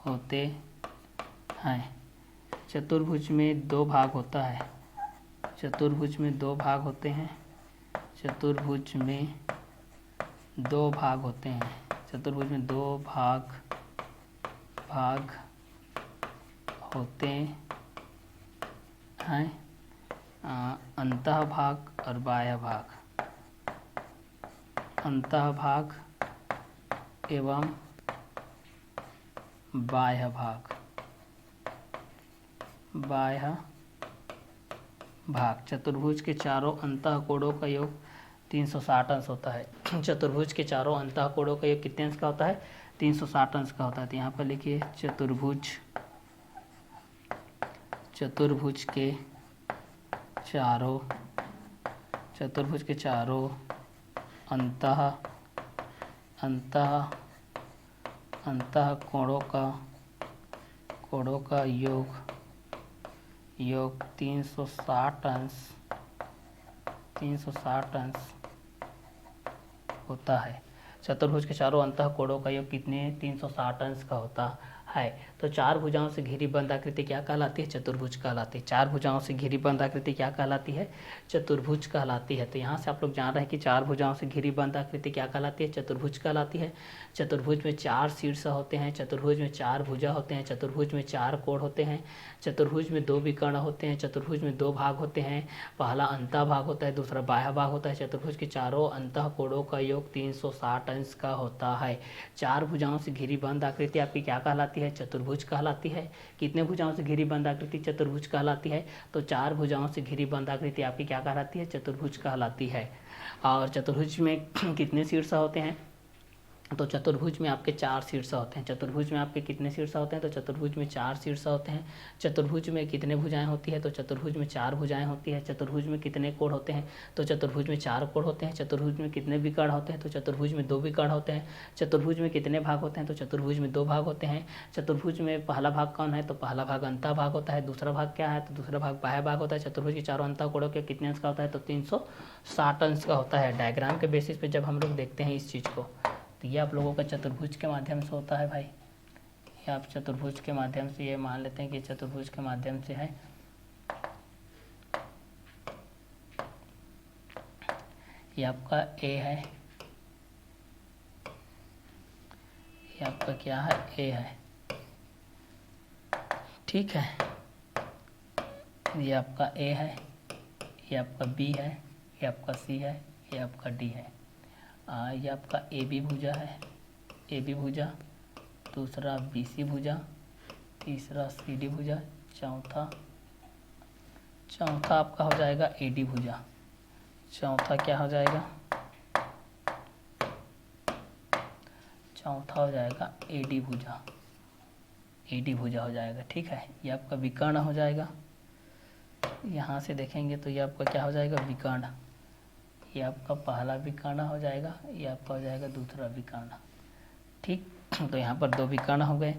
होते हैं। चतुर्भुज में दो भाग होता है। चतुर्भुज में दो भाग होते हैं। चतुर्भुज में दो भाग होते हैं। चतुर्भुज में दो भाग होते हैं, अंतः भाग और बाह्य भाग, अंतः भाग एवं बाह्य भाग, बाह्य भाग। चतुर्भुज के चारों अंतः कोणों का योग 360 अंश होता है। चतुर्भुज के चारों अंतः कोणों का योग कितने अंश का होता है? 360 अंश का होता है। तो यहाँ पर लिखिए चतुर्भुज, चतुर्भुज के चारों, चतुर्भुज के चारों अंतः, अंतः, अंतः कोणों का योग 360 अंश, 360 अंश होता है। चतुर्भुज के चारों अंतः कोणों का योग कितने? 360 अंश का होता है। तो चार भुजाओं से घिरी बंद आकृति क्या कहलाती है? चतुर्भुज कहलाती है। चार भुजाओं से घिरी बंद आकृति क्या कहलाती है? चतुर्भुज कहलाती है। तो यहाँ से आप लोग जान रहे हैं कि चार भुजाओं से घिरी बंद आकृति क्या कहलाती है? चतुर्भुज कहलाती है। चतुर्भुज में चार शीर्ष होते हैं। चतुर्भुज में चार भुजा होते हैं। चतुर्भुज में चार कोण होते हैं। चतुर्भुज में दो विकर्ण होते हैं। चतुर्भुज में दो भाग होते हैं। पहला अंतः भाग होता है, दूसरा बाह्य भाग होता है। चतुर्भुज के चारों अंतः कोणों का योग 360 अंश का होता है। चार भुजाओं से घिरी बंद आकृति आपकी क्या कहलाती है? चतुर्भुज कहलाती है। कितने भुजाओं से घिरी बंद आकृति? चतुर्भुज कहलाती है। तो चार भुजाओं से घिरी बंद आकृति आपकी क्या कहलाती है? चतुर्भुज कहलाती है। और चतुर्भुज में कितने शीर्ष होते हैं? तो चतुर्भुज में आपके 4 शीर्ष होते हैं। चतुर्भुज में आपके कितने शीर्ष होते हैं? तो चतुर्भुज में 4 शीर्ष होते हैं। चतुर्भुज में कितने भुजाएं होती है? तो चतुर्भुज में 4 भुजाएं होती है। चतुर्भुज में कितने कोण होते हैं? तो चतुर्भुज में 4 कोण होते हैं। चतुर्भुज में कितने विकर्ण होते हैं? तो चतुर्भुज में 2 विकर्ण होते हैं। चतुर्भुज में कितने भाग होते हैं? तो चतुर्भुज में 2 भाग होते हैं। चतुर्भुज में पहला भाग कौन है? तो पहला भाग अंतः भाग होता है। दूसरा भाग क्या है? तो दूसरा भाग बाह्य भाग होता है। चतुर्भुज के चारों अंतः कोणों के कितने अंश का होता है? तो 360 अंश का होता है। डायग्राम के बेसिस पे जब हम लोग देखते हैं इस चीज़ को, तो ये आप लोगों का चतुर्भुज के माध्यम से होता है भाई। ये आप चतुर्भुज के माध्यम से ये मान लेते हैं कि चतुर्भुज के माध्यम से है। ये आपका ए है, ये आपका क्या है? ए है, ठीक है। ये आपका ए है, ये आपका बी है, ये आपका सी है, ये आपका डी है। ये आपका ए बी भुजा है, ए बी भुजा, दूसरा बी सी भुजा, तीसरा सी डी भुजा, चौथा आपका हो जाएगा ए डी भुजा। चौथा क्या हो जाएगा? चौथा हो जाएगा ए डी भुजा, ए डी भुजा हो जाएगा, ठीक है। ये आपका विकर्ण हो जाएगा। यहाँ से देखेंगे तो ये आपका क्या हो जाएगा? विकर्ण। ये आपका पहला विकर्ण हो जाएगा, ये आपका हो जाएगा दूसरा विकर्ण, ठीक। तो यहाँ पर 2 विकर्ण हो गए।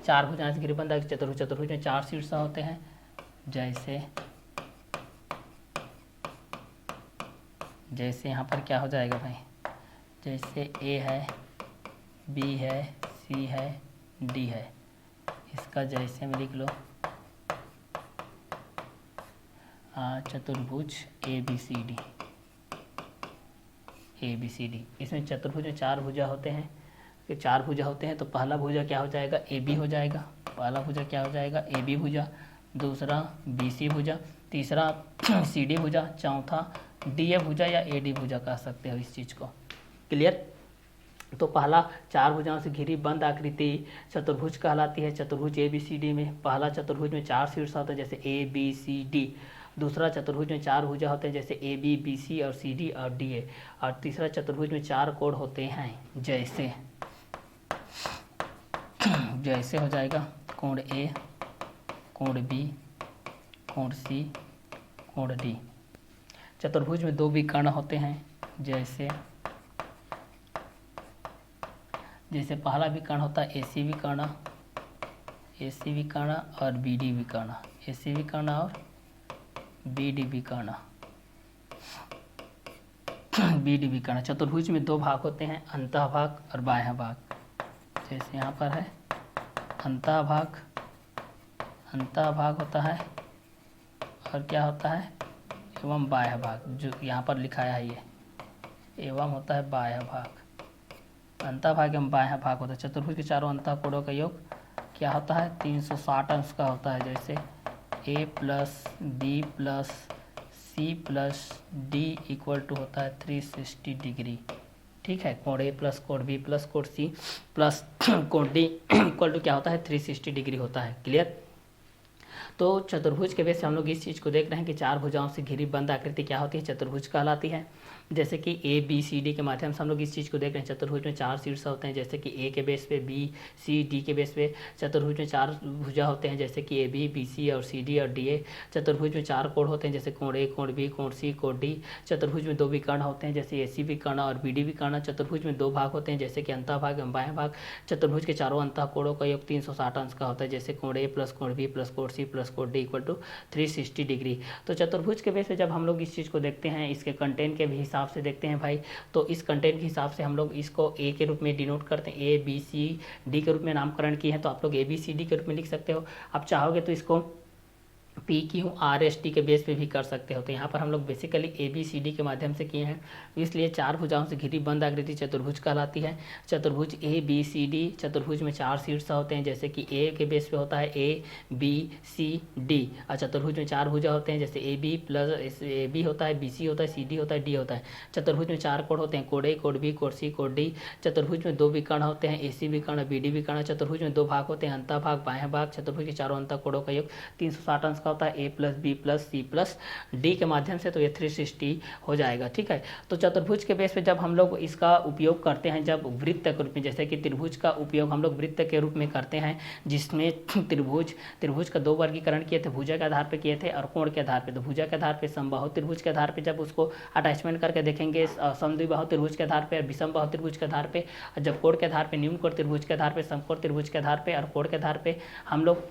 4 भुजाएं से घिरी बंधा चतुर्भुज। चतुर्भुज में 4 शीर्ष होते हैं, जैसे यहाँ पर क्या हो जाएगा भाई? जैसे ए है, बी है, सी है, डी है। इसका जैसे में लिख लो चतुर्भुज A B C D, A B C D. इसमें चतुर्भुज में 4 भुजा होते हैं। कि 4 भुजा होते हैं तो पहला भुजा क्या हो जाएगा? ए बी हो जाएगा। पहला भुजा क्या हो जाएगा? ए बी भुजा, दूसरा बी सी भुजा, तीसरा सी डी भुजा, चौथा डी ए भुजा या ए डी भुजा कह सकते हो इस चीज़ को। क्लियर? तो पहला 4 भुजाओं से घिरी बंद आकृति चतुर्भुज कहलाती है। चतुर्भुज ए बी सी डी में पहला चतुर्भुज में 4 शीर्ष होते हैं, जैसे ए बी सी डी। दूसरा चतुर्भुज में 4 भुजा होते हैं, जैसे ए बी बी सी और सी डी और डी ए। और तीसरा चतुर्भुज में 4 कोण होते हैं, जैसे हो जाएगा कोण ए, कोण बी, कोण सी, कोण डी। चतुर्भुज में 2 विकर्ण होते हैं, जैसे पहला विकर्ण होता है ए सी विकर्ण, और बी डी विकर्ण, ए सी विकर्ण और बी डी विकर्ण, बी डी विकर्ण। चतुर्भुज में 2 भाग होते हैं, अंतः भाग और बाह्य भाग। जैसे यहाँ पर है अंतः भाग होता है, और क्या होता है? एवं बाह्य भाग, जो यहाँ पर लिखाया है ये एवं होता है बाह्य भाग। अंतः भाग एवं बाह्य भाग होता है। चतुर्भुज के चारों अंतः कोणों का योग क्या होता है? 360 अंश का होता है। जैसे A plus B plus C plus D equal to होता है 360 डिग्री, ठीक है। कोण ए प्लस कोण बी प्लस कोण सी प्लस कोण डी इक्वल टू क्या होता है? 360 डिग्री होता है। क्लियर? तो चतुर्भुज के बेस से हम लोग इस चीज़ को देख रहे हैं कि 4 भुजाओं से घिरी बंद आकृति क्या होती है? चतुर्भुज कहलाती है। जैसे कि ए बी सी डी के माध्यम से हम लोग इस चीज़ को देख रहे हैं। चतुर्भुज में 4 शीर्ष होते हैं, जैसे कि ए के बेस पे, बी सी डी के बेस पे। चतुर्भुज में 4 भुजा होते हैं, जैसे कि ए बी बी सी और सी डी और डी ए। चतुर्भुज में 4 कोण होते हैं, जैसे कोण ए, कोण बी, कोण सी, कोण डी। चतुर्भुज में 2 विकर्ण होते हैं, जैसे ए सी विकर्ण और बी डी विकर्ण। चतुर्भुज में 2 भाग होते हैं, जैसे कि अंतः भाग एवं बाह्य भाग। चतुर्भुज के चारों अंतः कोणों का योग 360 अंश का होता है, जैसे कोण ए प्लस कोण बी प्लस कोण सी प्लस कोण डी इक्वल टू 360 डिग्री। तो चतुर्भुज के बेस पे जब हम लोग इस चीज़ को देखते हैं, इसके कंटेंट के भी हिसाब से देखते हैं भाई, तो इस कंटेंट के हिसाब से हम लोग इसको ए के रूप में डिनोट करते हैं। ए बी सी डी के रूप में नामकरण किए हैं, तो आप लोग ए बी सी डी के रूप में लिख सकते हो। आप चाहोगे तो इसको P Q R S T के बेस पे भी कर सकते हो। तो यहाँ पर हम लोग basically A B C D के माध्यम से किए हैं, इसलिए 4 भुजाओं से घिरी बंद आकृति चतुर्भुज कहलाती है। चतुर्भुज ए बी सी डी, चतुर्भुज में 4 शीर्ष होते हैं, जैसे कि ए के बेस पे होता है ए बी सी डी। और चतुर्भुज में 4 भुजा होते हैं, जैसे A B plus A B होता है, बी सी होता है, सी डी होता है, डी होता है। चतुर्भुज में 4 कोण होते हैं, कोण ए, कोण बी, कोण सी, कोण डी। चतुर्भुज में 2 विकर्ण होते हैं, ए सी विकर्ण, बी डी विकर्ण। चतुर्भुज में 2 भाग होते हैं, अंतः भाग, बाह्य भाग। चतुर्भुज के चारों अंतः कोणों का योग 360 अंश का होता है a+b+c+d के माध्यम से, तो ये 360 हो जाएगा। ठीक है, तो चतुर्भुज के बेस पे जब हम लोग इसका उपयोग करते हैं, जब वृत्त के रूप में, जैसे कि त्रिभुज का उपयोग हम लोग वृत्त के रूप में करते हैं, जिसमें त्रिभुज का 2 वर्गीकरण किए थे, भुजा के आधार पर किए थे और कोण के आधार पर। तो भुजा के आधार पर समबाहु त्रिभुज के आधार पर जब उसको अटैचमेंट करके देखेंगे, समद्विबाहु त्रिभुज के आधार पर, विषमबाहु त्रिभुज के आधार पर, जब कोण के आधार पर, न्यून कोण त्रिभुज के आधार पर, समकोण त्रिभुज के आधार पर और कोण के आधार पर हम लोग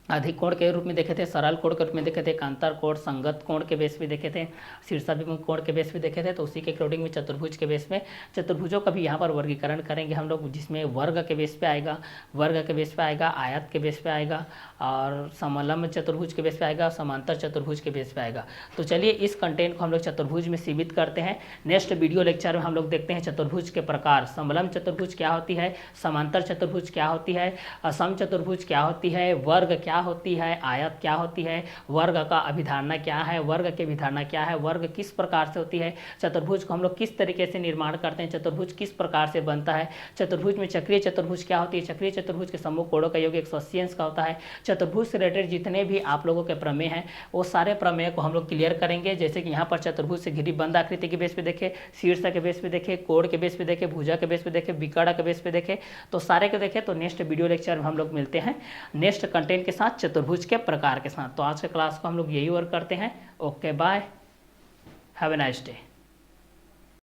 अधिक कोण के रूप में देखे थे, सरल कोण के रूप में देखे थे, कांतर कोण, संगत कोण के बेस पे देखे थे, शीर्षाभिमुख कोण के बेस पे देखे थे। तो उसी के अकॉर्डिंग में चतुर्भुज के बेस में चतुर्भुजों का भी यहाँ पर वर्गीकरण करेंगे हम लोग, जिसमें वर्ग के बेस पे आएगा, आयत के बेस पे आएगा और समलंब चतुर्भुज के बेस पे आएगा, समांतर चतुर्भुज के बेस पे आएगा। तो चलिए इस कंटेंट को हम लोग चतुर्भुज में सीमित करते हैं। नेक्स्ट वीडियो लेक्चर में हम लोग देखते हैं चतुर्भुज के प्रकार, समलंब चतुर्भुज क्या होती है, समांतर चतुर्भुज क्या होती है, असम चतुर्भुज क्या होती है, वर्ग क्या होती है, आयत क्या होती है, वर्ग का अभिधारणा क्या है, वर्ग की अभिधारणा क्या है, वर्ग किस प्रकार से होती है, चतुर्भुज को हम लोग किस तरीके से निर्माण करते हैं, चतुर्भुज किस प्रकार से बनता है, चतुर्भुज में चक्रीय चतुर्भुज क्या होती है, चक्रीय चतुर्भुज के सम्मुख कोणों का योग 180 अंश का होता है। चतुर्भुज से रिलेटेड जितने भी आप लोगों के प्रमेय हैं वो सारे प्रमेय को हम लोग क्लियर करेंगे। जैसे कि यहाँ पर चतुर्भुज से घिरी बंद आकृति के बेस पे देखे, शीर्ष के बेस पे देखे, कोण के बेस पे देखे, भुजा के बेस पे देखे, विकर्ण के बेस पे देखे, तो सारे के देखे। तो नेक्स्ट वीडियो लेक्चर में हम लोग मिलते हैं नेक्स्ट कंटेंट के साथ, चतुर्भुज के प्रकार के साथ। तो आज के क्लास को हम लोग यही वर्क करते हैं। Okay bye, have a nice day.